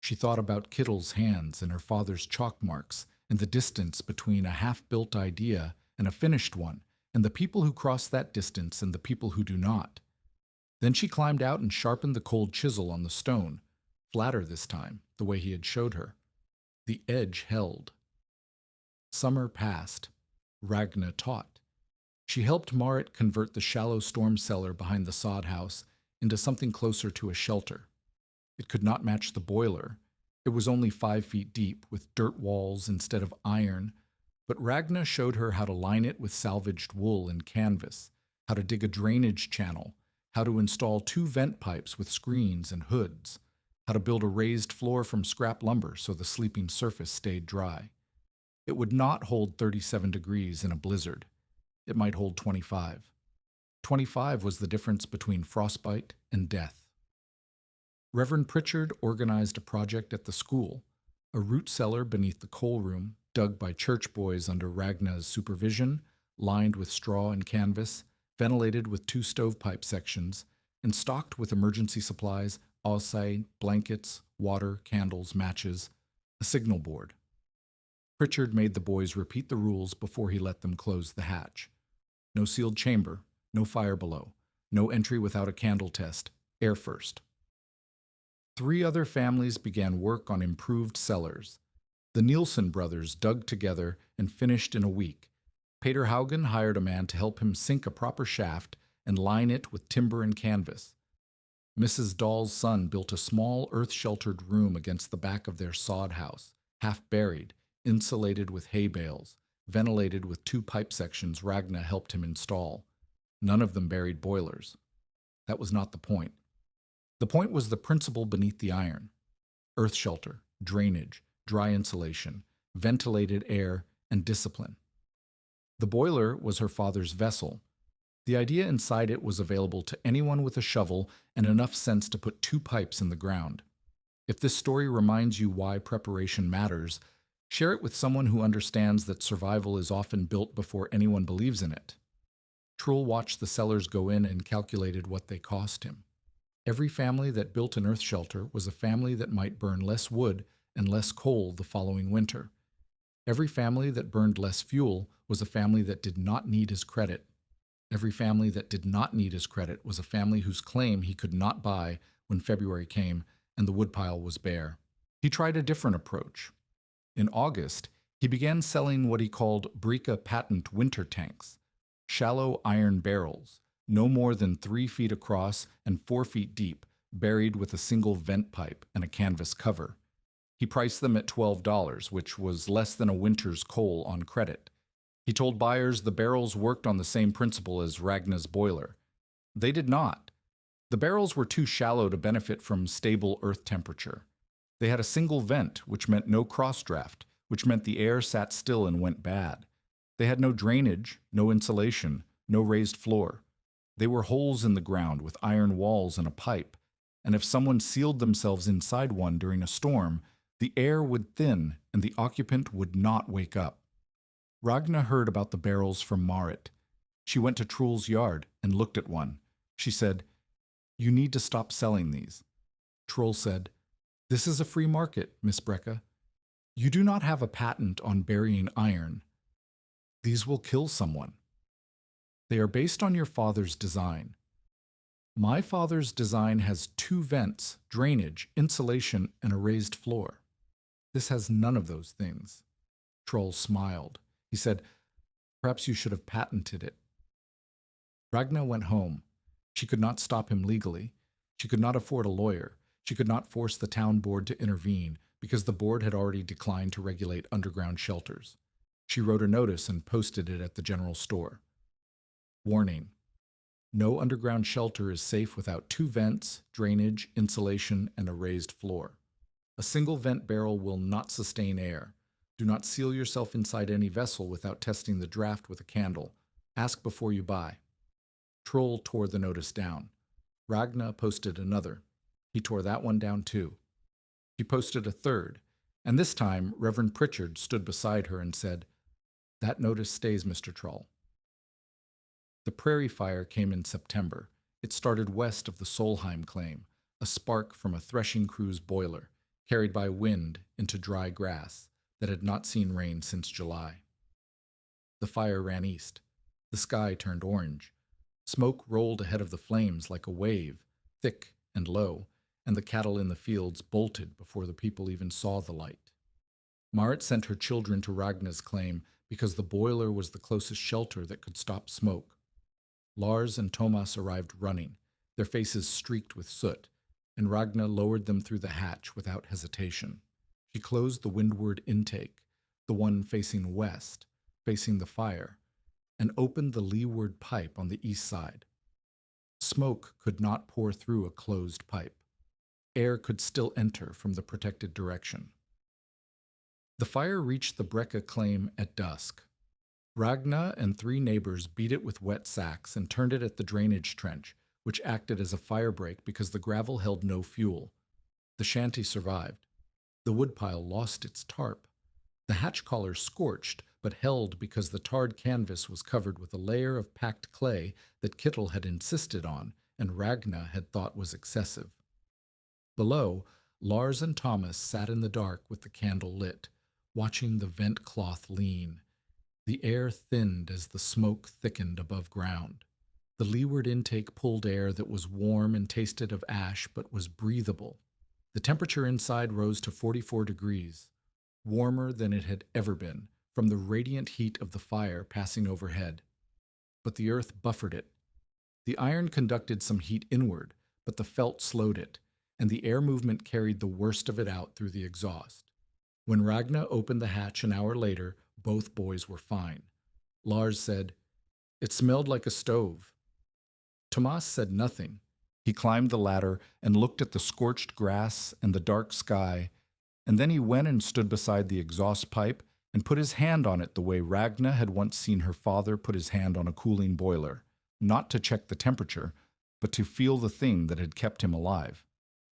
Speaker 1: She thought about Kittle's hands and her father's chalk marks and the distance between a half-built idea and a finished one, and the people who cross that distance and the people who do not. Then she climbed out and sharpened the cold chisel on the stone, flatter this time, the way he had showed her. The edge held. Summer passed. Ragna taught. She helped Marit convert the shallow storm cellar behind the sod house into something closer to a shelter. It could not match the boiler. It was only 5 feet deep, with dirt walls instead of iron, but Ragna showed her how to line it with salvaged wool and canvas, how to dig a drainage channel, how to install 2 vent pipes with screens and hoods, how to build a raised floor from scrap lumber so the sleeping surface stayed dry. It would not hold 37 degrees in a blizzard. It might hold 25. 25 was the difference between frostbite and death. Reverend Pritchard organized a project at the school, a root cellar beneath the coal room, dug by church boys under Ragna's supervision, lined with straw and canvas, ventilated with 2 stovepipe sections, and stocked with emergency supplies, outside, blankets, water, candles, matches, a signal board. Pritchard made the boys repeat the rules before he let them close the hatch. No sealed chamber, no fire below, no entry without a candle test, air first. 3 other families began work on improved cellars. The Nielsen brothers dug together and finished in a week. Peter Haugen hired a man to help him sink a proper shaft and line it with timber and canvas. Mrs. Dahl's son built a small earth-sheltered room against the back of their sod house, half buried, insulated with hay bales, ventilated with 2 pipe sections Ragna helped him install. None of them buried boilers. That was not the point. The point was the principle beneath the iron. Earth shelter, drainage, dry insulation, ventilated air, and discipline. The boiler was her father's vessel. The idea inside it was available to anyone with a shovel and enough sense to put 2 pipes in the ground. If this story reminds you why preparation matters, share it with someone who understands that survival is often built before anyone believes in it. Trull watched the cellars go in and calculated what they cost him. Every family that built an earth shelter was a family that might burn less wood and less coal the following winter. Every family that burned less fuel was a family that did not need his credit. Every family that did not need his credit was a family whose claim he could not buy when February came and the woodpile was bare. He tried a different approach. In August, he began selling what he called Brika patent winter tanks, shallow iron barrels, no more than 3 feet across and 4 feet deep, buried with a single vent pipe and a canvas cover. He priced them at $12, which was less than a winter's coal on credit. He told buyers the barrels worked on the same principle as Ragna's boiler. They did not. The barrels were too shallow to benefit from stable earth temperature. They had a single vent, which meant no cross-draft, which meant the air sat still and went bad. They had no drainage, no insulation, no raised floor. They were holes in the ground with iron walls and a pipe, and if someone sealed themselves inside one during a storm, The air would thin, and the occupant would not wake up. Ragna heard about the barrels from Marit. She went to Trull's yard and looked at one. She said, "You need to stop selling these." Trull said, "This is a free market, Miss Brecka. You do not have a patent on burying iron. These will kill someone. They are based on your father's design. My father's design has 2 vents, drainage, insulation, and a raised floor. This has none of those things." Trull smiled. He said, "Perhaps you should have patented it." Ragna went home. She could not stop him legally. She could not afford a lawyer. She could not force the town board to intervene because the board had already declined to regulate underground shelters. She wrote a notice and posted it at the general store. Warning: no underground shelter is safe without 2 vents, drainage, insulation, and a raised floor. A single vent barrel will not sustain air. Do not seal yourself inside any vessel without testing the draft with a candle. Ask before you buy. Trull tore the notice down. Ragna posted another. He tore that one down too. He posted a third, and this time Reverend Pritchard stood beside her and said, "That notice stays, Mr. Trull." The prairie fire came in September. It started west of the Solheim claim, a spark from a threshing crew's boiler, carried by wind into dry grass that had not seen rain since July. The fire ran east. The sky turned orange. Smoke rolled ahead of the flames like a wave, thick and low, and the cattle in the fields bolted before the people even saw the light. Marit sent her children to Ragna's claim because the boiler was the closest shelter that could stop smoke. Lars and Thomas arrived running, their faces streaked with soot, and Ragna lowered them through the hatch without hesitation. She closed the windward intake, the one facing west, facing the fire, and opened the leeward pipe on the east side. Smoke could not pour through a closed pipe. Air could still enter from the protected direction. The fire reached the Brecka claim at dusk. Ragna and 3 neighbors beat it with wet sacks and turned it at the drainage trench, which acted as a firebreak because the gravel held no fuel. The shanty survived. The woodpile lost its tarp. The hatch collar scorched, but held because the tarred canvas was covered with a layer of packed clay that Kittel had insisted on and Ragna had thought was excessive. Below, Lars and Thomas sat in the dark with the candle lit, watching the vent cloth lean. The air thinned as the smoke thickened above ground. The leeward intake pulled air that was warm and tasted of ash but was breathable. The temperature inside rose to 44 degrees, warmer than it had ever been, from the radiant heat of the fire passing overhead. But the earth buffered it. The iron conducted some heat inward, but the felt slowed it, and the air movement carried the worst of it out through the exhaust. When Ragna opened the hatch an hour later, both boys were fine. Lars said, "It smelled like a stove." Tomas said nothing. He climbed the ladder and looked at the scorched grass and the dark sky, and then he went and stood beside the exhaust pipe and put his hand on it the way Ragna had once seen her father put his hand on a cooling boiler, not to check the temperature, but to feel the thing that had kept him alive.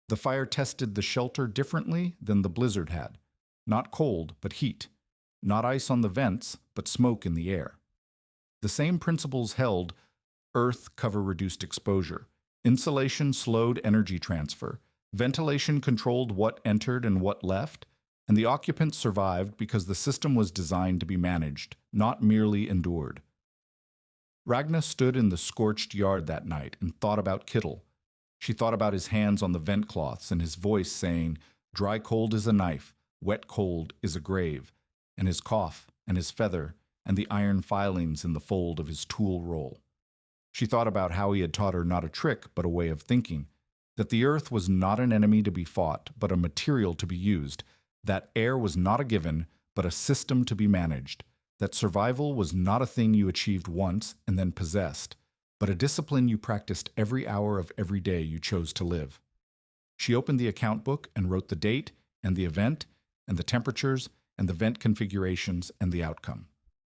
Speaker 1: The fire tested the shelter differently than the blizzard had. Not cold, but heat. Not ice on the vents, but smoke in the air. The same principles held: earth cover reduced exposure. Insulation slowed energy transfer. Ventilation controlled what entered and what left. And the occupants survived because the system was designed to be managed, not merely endured. Ragna stood in the scorched yard that night and thought about Kittel. She thought about his hands on the vent cloths and his voice saying, "Dry cold is a knife, wet cold is a grave," and his cough and his feather and the iron filings in the fold of his tool roll. She thought about how he had taught her not a trick but a way of thinking, that the earth was not an enemy to be fought but a material to be used, that air was not a given but a system to be managed, that survival was not a thing you achieved once and then possessed, but a discipline you practiced every hour of every day you chose to live. She opened the account book and wrote the date and the event and the temperatures and the vent configurations and the outcome.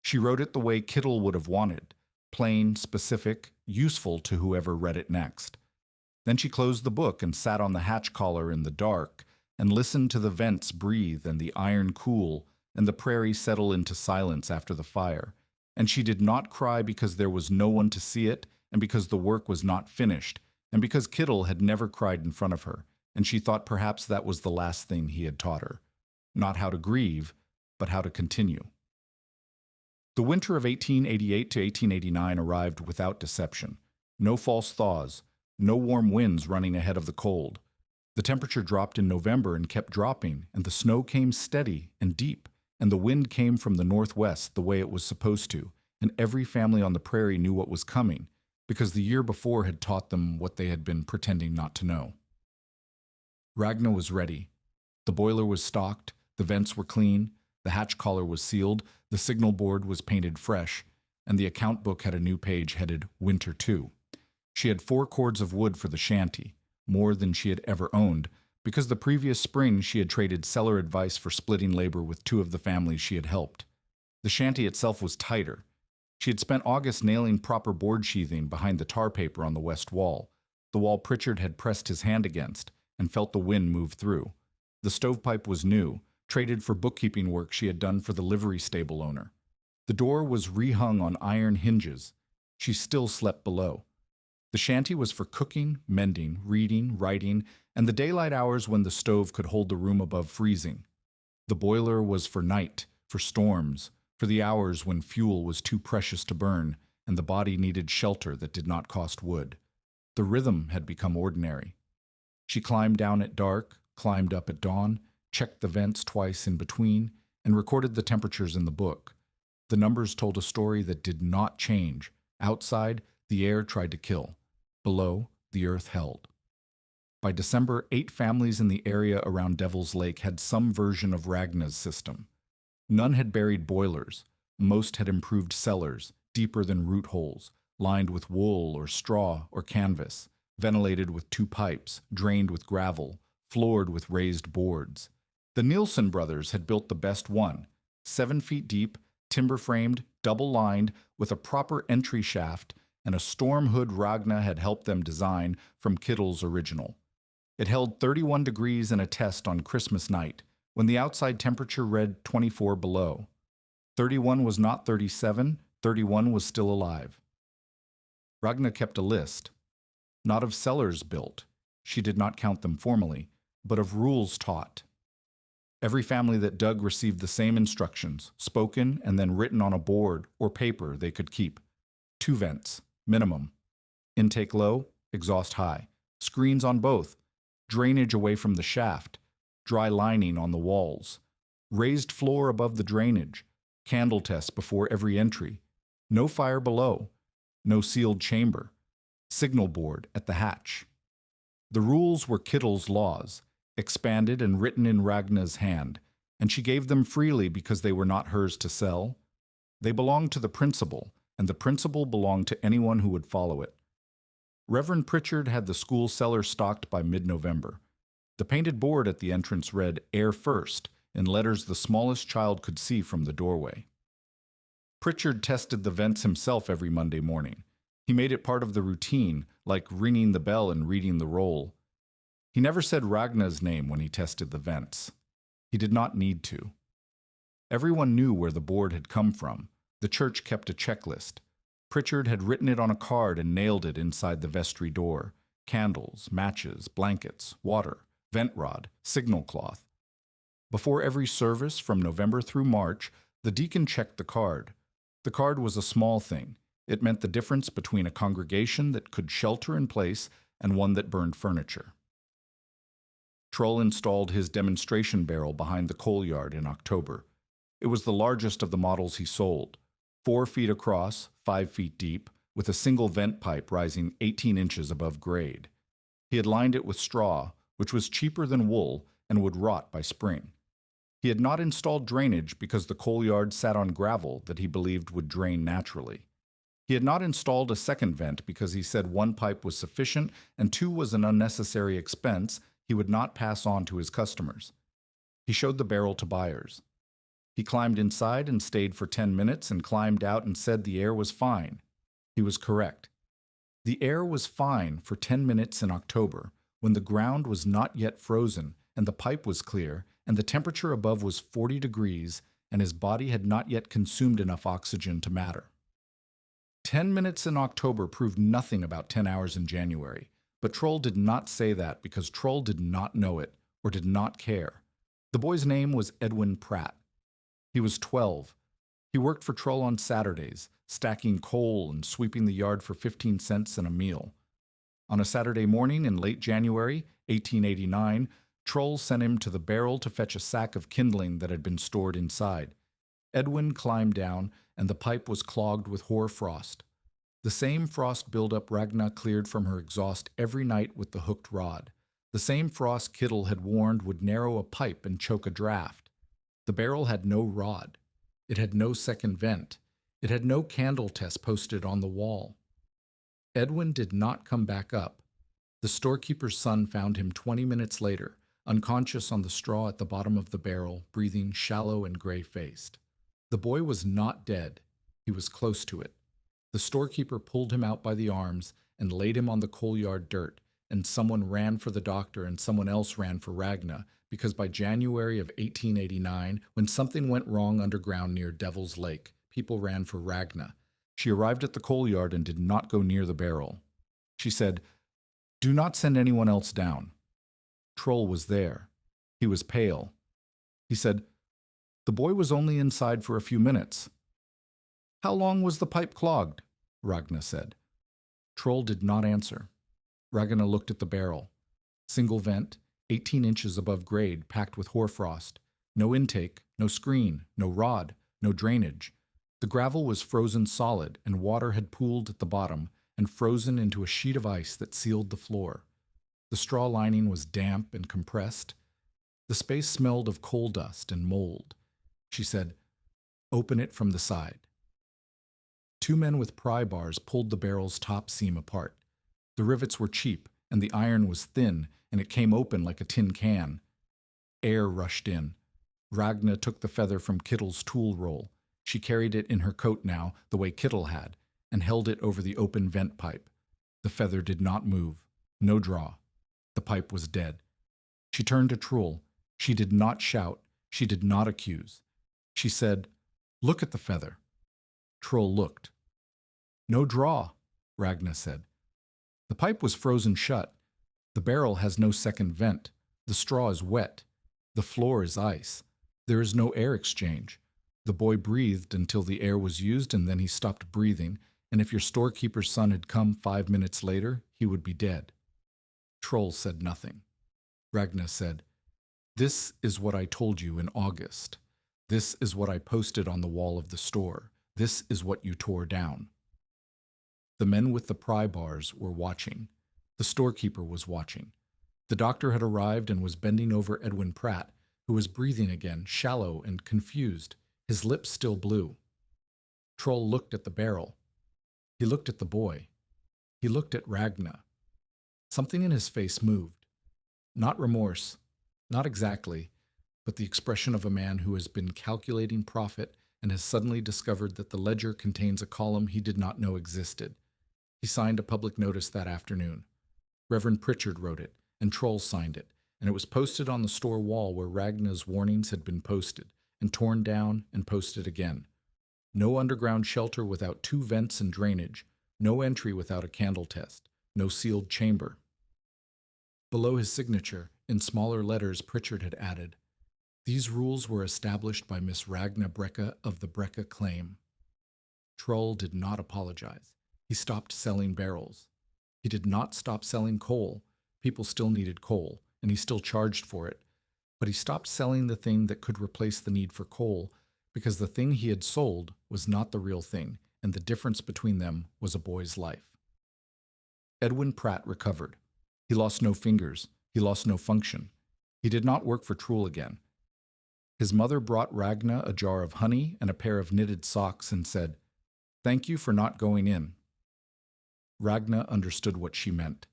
Speaker 1: She wrote it the way Kittel would have wanted, plain, specific, useful to whoever read it next. Then she closed the book and sat on the hatch collar in the dark, and listened to the vents breathe and the iron cool and the prairie settle into silence after the fire. And she did not cry because there was no one to see it, and because the work was not finished, and because Kittle had never cried in front of her, and she thought perhaps that was the last thing he had taught her. Not how to grieve, but how to continue. The winter of 1888 to 1889 arrived without deception. No false thaws, no warm winds running ahead of the cold. The temperature dropped in November and kept dropping, and the snow came steady and deep, and the wind came from the northwest the way it was supposed to, and every family on the prairie knew what was coming, because the year before had taught them what they had been pretending not to know. Ragna was ready. The boiler was stocked, the vents were clean, the hatch collar was sealed, the signal board was painted fresh, and the account book had a new page headed Winter 2. She had 4 cords of wood for the shanty, more than she had ever owned, because the previous spring she had traded cellar advice for splitting labor with 2 of the families she had helped. The shanty itself was tighter. She had spent August nailing proper board sheathing behind the tar paper on the west wall, the wall Pritchard had pressed his hand against, and felt the wind move through. The stovepipe was new, traded for bookkeeping work she had done for the livery stable owner. The door was rehung on iron hinges. She still slept below. The shanty was for cooking, mending, reading, writing, and the daylight hours when the stove could hold the room above freezing. The boiler was for night, for storms, for the hours when fuel was too precious to burn and the body needed shelter that did not cost wood. The rhythm had become ordinary. She climbed down at dark, climbed up at dawn, checked the vents twice in between, and recorded the temperatures in the book. The numbers told a story that did not change. Outside, the air tried to kill. Below, the earth held. By December, 8 families in the area around Devil's Lake had some version of Ragna's system. None had buried boilers. Most had improved cellars, deeper than root holes, lined with wool or straw or canvas, ventilated with 2 pipes, drained with gravel, floored with raised boards. The Nielsen brothers had built the best one, 7 feet deep, timber-framed, double-lined, with a proper entry shaft, and a storm hood Ragna had helped them design from Kittle's original. It held 31 degrees in a test on Christmas night, when the outside temperature read 24 below. 31 was not 37, 31 was still alive. Ragna kept a list, not of cellars built, she did not count them formally, but of rules taught. Every family that dug received the same instructions, spoken and then written on a board or paper they could keep. 2 vents, minimum. Intake low, exhaust high. Screens on both. Drainage away from the shaft. Dry lining on the walls. Raised floor above the drainage. Candle test before every entry. No fire below. No sealed chamber. Signal board at the hatch. The rules were Kittle's laws, expanded and written in Ragna's hand, and she gave them freely because they were not hers to sell. They belonged to the principal, and the principal belonged to anyone who would follow it. Reverend Pritchard had the school cellar stocked by mid-November. The painted board at the entrance read, "Air First," in letters the smallest child could see from the doorway. Pritchard tested the vents himself every Monday morning. He made it part of the routine, like ringing the bell and reading the roll. He never said Ragna's name when he tested the vents. He did not need to. Everyone knew where the board had come from. The church kept a checklist. Pritchard had written it on a card and nailed it inside the vestry door. Candles, matches, blankets, water, vent rod, signal cloth. Before every service from November through March, the deacon checked the card. The card was a small thing. It meant the difference between a congregation that could shelter in place and one that burned furniture. Trull installed his demonstration barrel behind the coal yard in October. It was the largest of the models he sold, 4 feet across, 5 feet deep, with a single vent pipe rising 18 inches above grade. He had lined it with straw, which was cheaper than wool and would rot by spring. He had not installed drainage because the coal yard sat on gravel that he believed would drain naturally. He had not installed a second vent because he said 1 pipe was sufficient and 2 was an unnecessary expense he would not pass on to his customers. He showed the barrel to buyers. He climbed inside and stayed for 10 minutes and climbed out and said the air was fine. He was correct. The air was fine for 10 minutes in October, when the ground was not yet frozen and the pipe was clear, and the temperature above was 40 degrees, and his body had not yet consumed enough oxygen to matter. 10 minutes in October proved nothing about 10 hours in January, but Troll did not say that because Troll did not know it or did not care. The boy's name was Edwin Pratt. He was 12. He worked for Troll on Saturdays, stacking coal and sweeping the yard for 15 cents and a meal. On a Saturday morning in late January, 1889, Troll sent him to the barrel to fetch a sack of kindling that had been stored inside. Edwin climbed down, and the pipe was clogged with hoar frost. The same frost buildup Ragna cleared from her exhaust every night with the hooked rod. The same frost Kittel had warned would narrow a pipe and choke a draft. The barrel had no rod. It had no second vent. It had no candle test posted on the wall. Edwin did not come back up. The storekeeper's son found him 20 minutes later, unconscious on the straw at the bottom of the barrel, breathing shallow and gray-faced. The boy was not dead. He was close to it. The storekeeper pulled him out by the arms and laid him on the coal yard dirt, and someone ran for the doctor and someone else ran for Ragna, because by January of 1889, when something went wrong underground near Devil's Lake, people ran for Ragna. She arrived at the coal yard and did not go near the barrel. She said, "Do not send anyone else down." Troll was there. He was pale. He said, "The boy was only inside for a few minutes." "How long was the pipe clogged?" Ragna said. Troll did not answer. Ragna looked at the barrel. Single vent, 18 inches above grade, packed with hoarfrost. No intake, no screen, no rod, no drainage. The gravel was frozen solid, and water had pooled at the bottom and frozen into a sheet of ice that sealed the floor. The straw lining was damp and compressed. The space smelled of coal dust and mold. She said, "Open it from the side." Two men with pry bars pulled the barrel's top seam apart. The rivets were cheap, and the iron was thin, and it came open like a tin can. Air rushed in. Ragna took the feather from Kittel's tool roll. She carried it in her coat now, the way Kittel had, and held it over the open vent pipe. The feather did not move. No draw. The pipe was dead. She turned to Troll. She did not shout. She did not accuse. She said, "Look at the feather." Troll looked. "No draw," Ragna said. "The pipe was frozen shut. The barrel has no second vent. The straw is wet. The floor is ice. There is no air exchange. The boy breathed until the air was used, and then he stopped breathing, and if your storekeeper's son had come 5 minutes later, he would be dead." Troll said nothing. Ragna said, "This is what I told you in August. This is what I posted on the wall of the store. This is what you tore down." The men with the pry bars were watching. The storekeeper was watching. The doctor had arrived and was bending over Edwin Pratt, who was breathing again, shallow and confused, his lips still blue. Troll looked at the barrel. He looked at the boy. He looked at Ragna. Something in his face moved. Not remorse, not exactly, but the expression of a man who has been calculating profit and has suddenly discovered that the ledger contains a column he did not know existed. He signed a public notice that afternoon. Reverend Pritchard wrote it, and Troll signed it, and it was posted on the store wall where Ragna's warnings had been posted, and torn down and posted again. No underground shelter without 2 vents and drainage, no entry without a candle test, no sealed chamber. Below his signature, in smaller letters, Pritchard had added, "These rules were established by Miss Ragna Brecka of the Brecka claim." Troll did not apologize. He stopped selling barrels. He did not stop selling coal. People still needed coal, and he still charged for it. But he stopped selling the thing that could replace the need for coal, because the thing he had sold was not the real thing, and the difference between them was a boy's life. Edwin Pratt recovered. He lost no fingers. He lost no function. He did not work for Troll again. His mother brought Ragna a jar of honey and a pair of knitted socks and said, "Thank you for not going in." Ragna understood what she meant.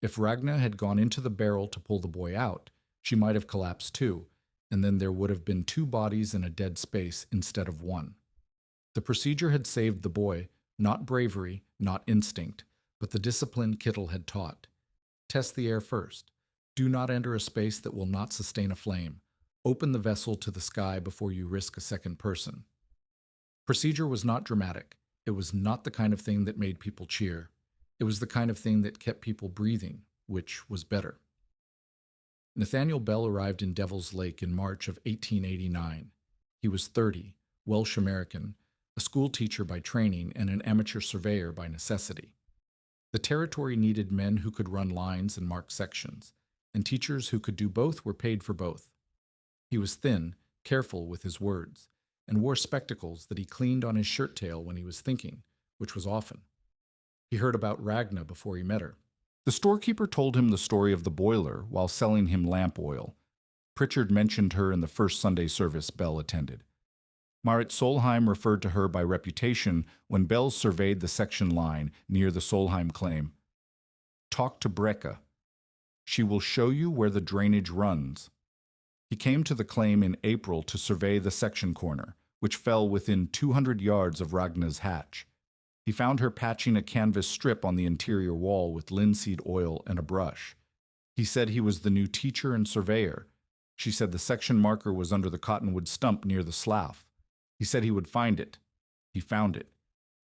Speaker 1: If Ragna had gone into the barrel to pull the boy out, she might have collapsed too, and then there would have been 2 bodies in a dead space instead of 1. The procedure had saved the boy, not bravery, not instinct, but the discipline Kittel had taught. Test the air first. Do not enter a space that will not sustain a flame. Open the vessel to the sky before you risk a second person. Procedure was not dramatic. It was not the kind of thing that made people cheer. It was the kind of thing that kept people breathing, which was better. Nathaniel Bell arrived in Devil's Lake in March of 1889. He was 30, Welsh American, a school teacher by training and an amateur surveyor by necessity. The territory needed men who could run lines and mark sections, and teachers who could do both were paid for both. He was thin, careful with his words, and wore spectacles that he cleaned on his shirt tail when he was thinking, which was often. He heard about Ragna before he met her. The storekeeper told him the story of the boiler while selling him lamp oil. Pritchard mentioned her in the first Sunday service Bell attended. Marit Solheim referred to her by reputation when Bell surveyed the section line near the Solheim claim. Talk to Brecka. She will show you where the drainage runs. He came to the claim in April to survey the section corner, which fell within 200 yards of Ragna's hatch. He found her patching a canvas strip on the interior wall with linseed oil and a brush. He said he was the new teacher and surveyor. She said the section marker was under the cottonwood stump near the slough. He said he would find it. He found it.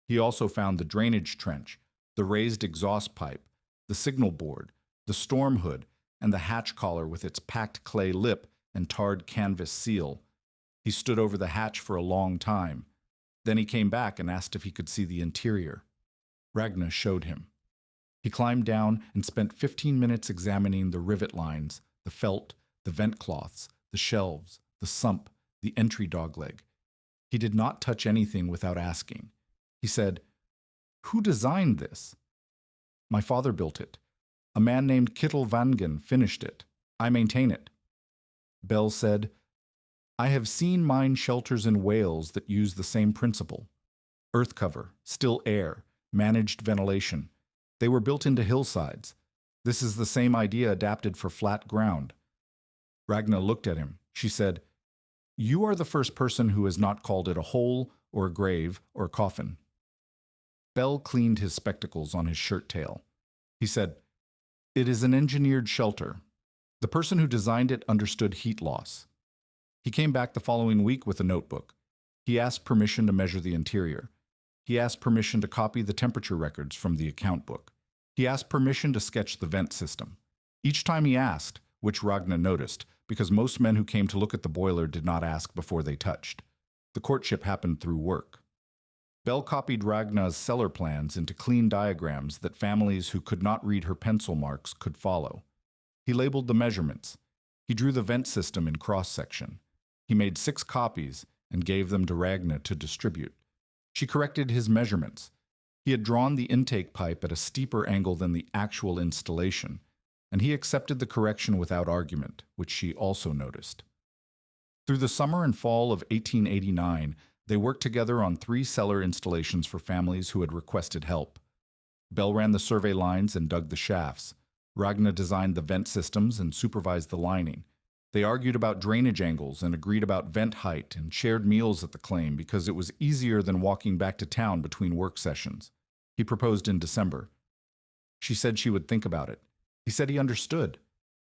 Speaker 1: He also found the drainage trench, the raised exhaust pipe, the signal board, the storm hood, and the hatch collar with its packed clay lip and tarred canvas seal. He stood over the hatch for a long time. Then he came back and asked if he could see the interior. Ragna showed him. He climbed down and spent 15 minutes examining the rivet lines, the felt, the vent cloths, the shelves, the sump, the entry dogleg. He did not touch anything without asking. He said, "Who designed this?" "My father built it. A man named Kittel Vangen finished it. I maintain it." Bell said, "I have seen mine shelters in Wales that use the same principle. Earth cover, still air, managed ventilation. They were built into hillsides. This is the same idea adapted for flat ground." Ragna looked at him. She said, "You are the first person who has not called it a hole or a grave or a coffin." Bell cleaned his spectacles on his shirt tail. He said, "It is an engineered shelter. The person who designed it understood heat loss." He came back the following week with a notebook. He asked permission to measure the interior. He asked permission to copy the temperature records from the account book. He asked permission to sketch the vent system. Each time he asked, which Ragna noticed, because most men who came to look at the boiler did not ask before they touched. The courtship happened through work. Bell copied Ragna's cellar plans into clean diagrams that families who could not read her pencil marks could follow. He labeled the measurements. He drew the vent system in cross-section. He made 6 copies and gave them to Ragna to distribute. She corrected his measurements. He had drawn the intake pipe at a steeper angle than the actual installation, and he accepted the correction without argument, which she also noticed. Through the summer and fall of 1889, they worked together on 3 cellar installations for families who had requested help. Bell ran the survey lines and dug the shafts. Ragna designed the vent systems and supervised the lining. They argued about drainage angles and agreed about vent height and shared meals at the claim because it was easier than walking back to town between work sessions. He proposed in December. She said she would think about it. He said he understood.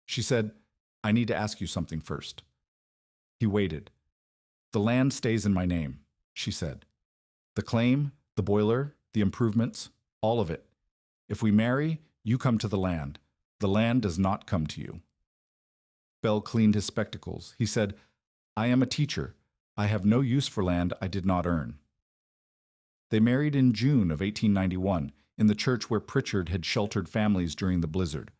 Speaker 1: She said, "I need to ask you something first." He waited. "The land stays in my name," she said. "The claim, the boiler, the improvements, all of it. If we marry, you come to the land. The land does not come to you." Bell cleaned his spectacles. He said, "I am a teacher. I have no use for land I did not earn." They married in June of 1891 in the church where Pritchard had sheltered families during the blizzard.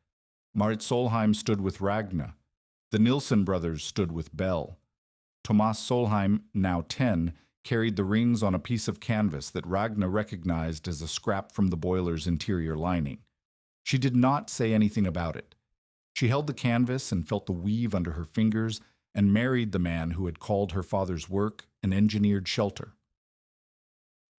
Speaker 1: Marit Solheim stood with Ragna. The Nilsson brothers stood with Bell. Thomas Solheim, now 10, carried the rings on a piece of canvas that Ragna recognized as a scrap from the boiler's interior lining. She did not say anything about it. She held the canvas and felt the weave under her fingers and married the man who had called her father's work an engineered shelter.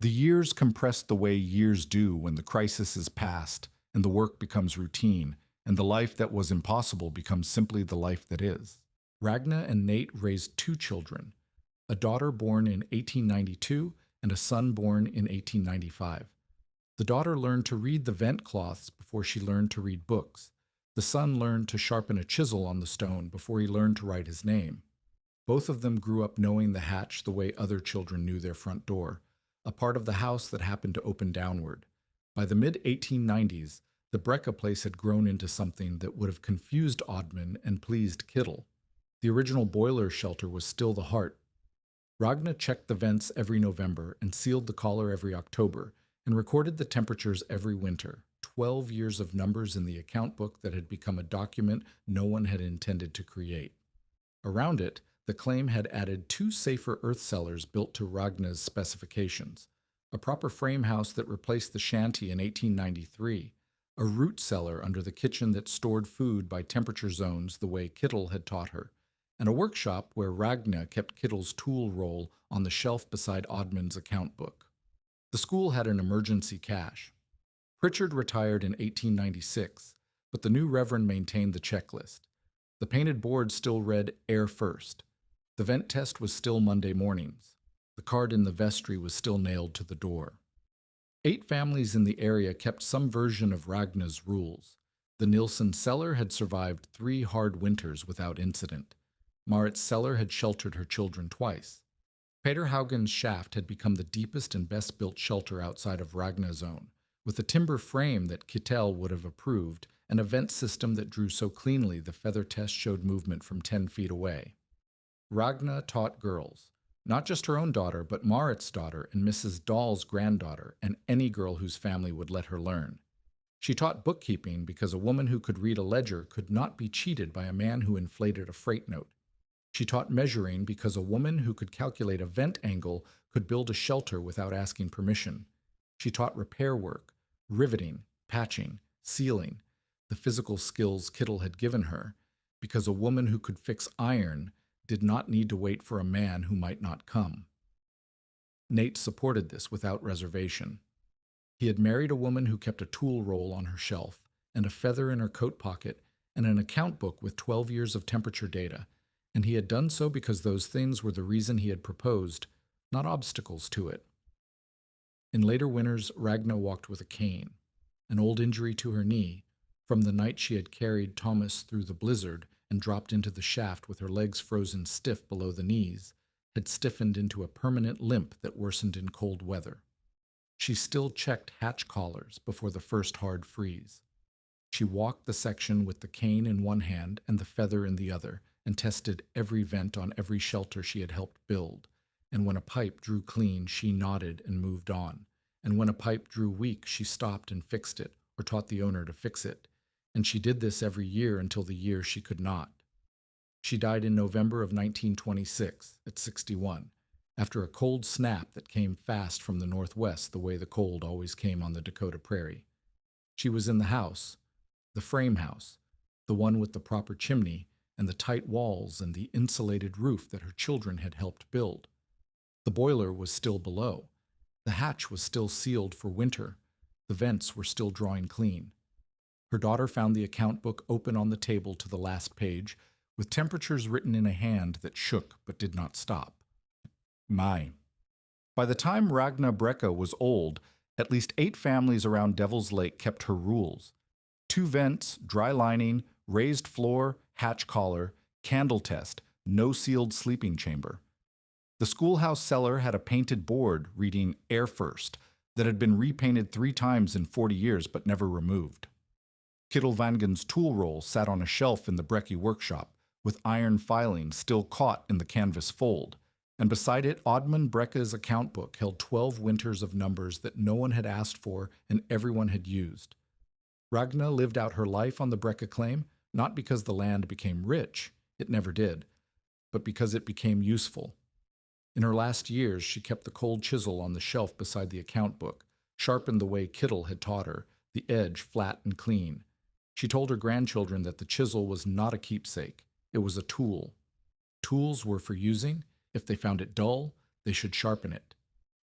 Speaker 1: The years compressed the way years do when the crisis is past and the work becomes routine, and the life that was impossible becomes simply the life that is. Ragna and Nate raised 2 children, a daughter born in 1892 and a son born in 1895. The daughter learned to read the vent cloths before she learned to read books. The son learned to sharpen a chisel on the stone before he learned to write his name. Both of them grew up knowing the hatch the way other children knew their front door, a part of the house that happened to open downward. By the mid-1890s, the Brecka place had grown into something that would have confused Oddman and pleased Kittel. The original boiler shelter was still the heart. Ragna checked the vents every November and sealed the collar every October, and recorded the temperatures every winter. 12 years of numbers in the account book that had become a document no one had intended to create. Around it, the claim had added 2 safer earth cellars built to Ragna's specifications, a proper frame house that replaced the shanty in 1893, a root cellar under the kitchen that stored food by temperature zones the way Kittel had taught her, and a workshop where Ragna kept Kittel's tool roll on the shelf beside Oddman's account book. The school had an emergency cache. Pritchard retired in 1896, but the new reverend maintained the checklist. The painted board still read "Air First." The vent test was still Monday mornings. The card in the vestry was still nailed to the door. 8 families in the area kept some version of Ragna's rules. The Nilsson cellar had survived 3 hard winters without incident. Marit's cellar had sheltered her children twice. Peter Haugen's shaft had become the deepest and best-built shelter outside of Ragna's own, with a timber frame that Kittel would have approved and a vent system that drew so cleanly the feather test showed movement from 10 feet away. Ragna taught girls, not just her own daughter, but Marit's daughter and Mrs. Dahl's granddaughter, and any girl whose family would let her learn. She taught bookkeeping because a woman who could read a ledger could not be cheated by a man who inflated a freight note. She taught measuring because a woman who could calculate a vent angle could build a shelter without asking permission. She taught repair work, riveting, patching, sealing, the physical skills Kittel had given her, because a woman who could fix iron did not need to wait for a man who might not come. Nate supported this without reservation. He had married a woman who kept a tool roll on her shelf, and a feather in her coat pocket, and an account book with 12 years of temperature data, and he had done so because those things were the reason he had proposed, not obstacles to it. In later winters, Ragna walked with a cane. An old injury to her knee, from the night she had carried Thomas through the blizzard and dropped into the shaft with her legs frozen stiff below the knees, had stiffened into a permanent limp that worsened in cold weather. She still checked hatch collars before the first hard freeze. She walked the section with the cane in one hand and the feather in the other, and tested every vent on every shelter she had helped build. And when a pipe drew clean, she nodded and moved on. And when a pipe drew weak, she stopped and fixed it, or taught the owner to fix it. And she did this every year until the year she could not. She died in November of 1926, at 61, after a cold snap that came fast from the northwest the way the cold always came on the Dakota prairie. She was in the house, the frame house, the one with the proper chimney, and the tight walls and the insulated roof that her children had helped build. The boiler was still below. The hatch was still sealed for winter. The vents were still drawing clean. Her daughter found the account book open on the table to the last page, with temperatures written in a hand that shook but did not stop. My. By the time Ragna Brecka was old, at least 8 families around Devil's Lake kept her rules. 2 vents, dry lining, raised floor, hatch collar, candle test, no sealed sleeping chamber. The schoolhouse cellar had a painted board reading "Air First" that had been repainted 3 times in 40 years but never removed. Kittel Vangen's tool roll sat on a shelf in the Brecky workshop, with iron filing still caught in the canvas fold, and beside it Oddman Brecka's account book held 12 winters of numbers that no one had asked for and everyone had used. Ragna lived out her life on the Brecka claim, not because the land became rich, it never did, but because it became useful. In her last years, she kept the cold chisel on the shelf beside the account book, sharpened the way Kittel had taught her, the edge flat and clean. She told her grandchildren that the chisel was not a keepsake, it was a tool. Tools were for using. If they found it dull, they should sharpen it.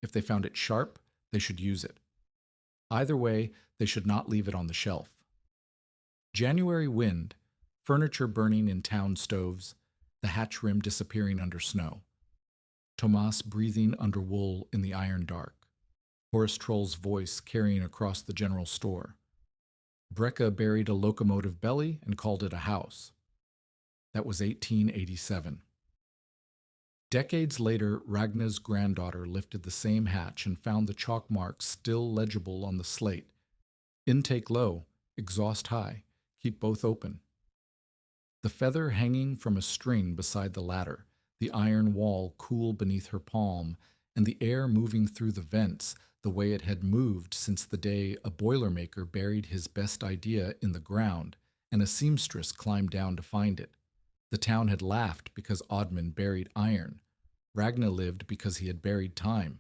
Speaker 1: If they found it sharp, they should use it. Either way, they should not leave it on the shelf. January wind, furniture burning in town stoves, the hatch rim disappearing under snow. Tomas breathing under wool in the iron dark. Horace Troll's voice carrying across the general store. Brecka buried a locomotive belly and called it a house. That was 1887. Decades later, Ragna's granddaughter lifted the same hatch and found the chalk marks still legible on the slate. Intake low, exhaust high, keep both open. The feather hanging from a string beside the ladder, the iron wall cool beneath her palm, and the air moving through the vents the way it had moved since the day a boilermaker buried his best idea in the ground and a seamstress climbed down to find it. The town had laughed because Oddman buried iron. Ragna lived because he had buried time.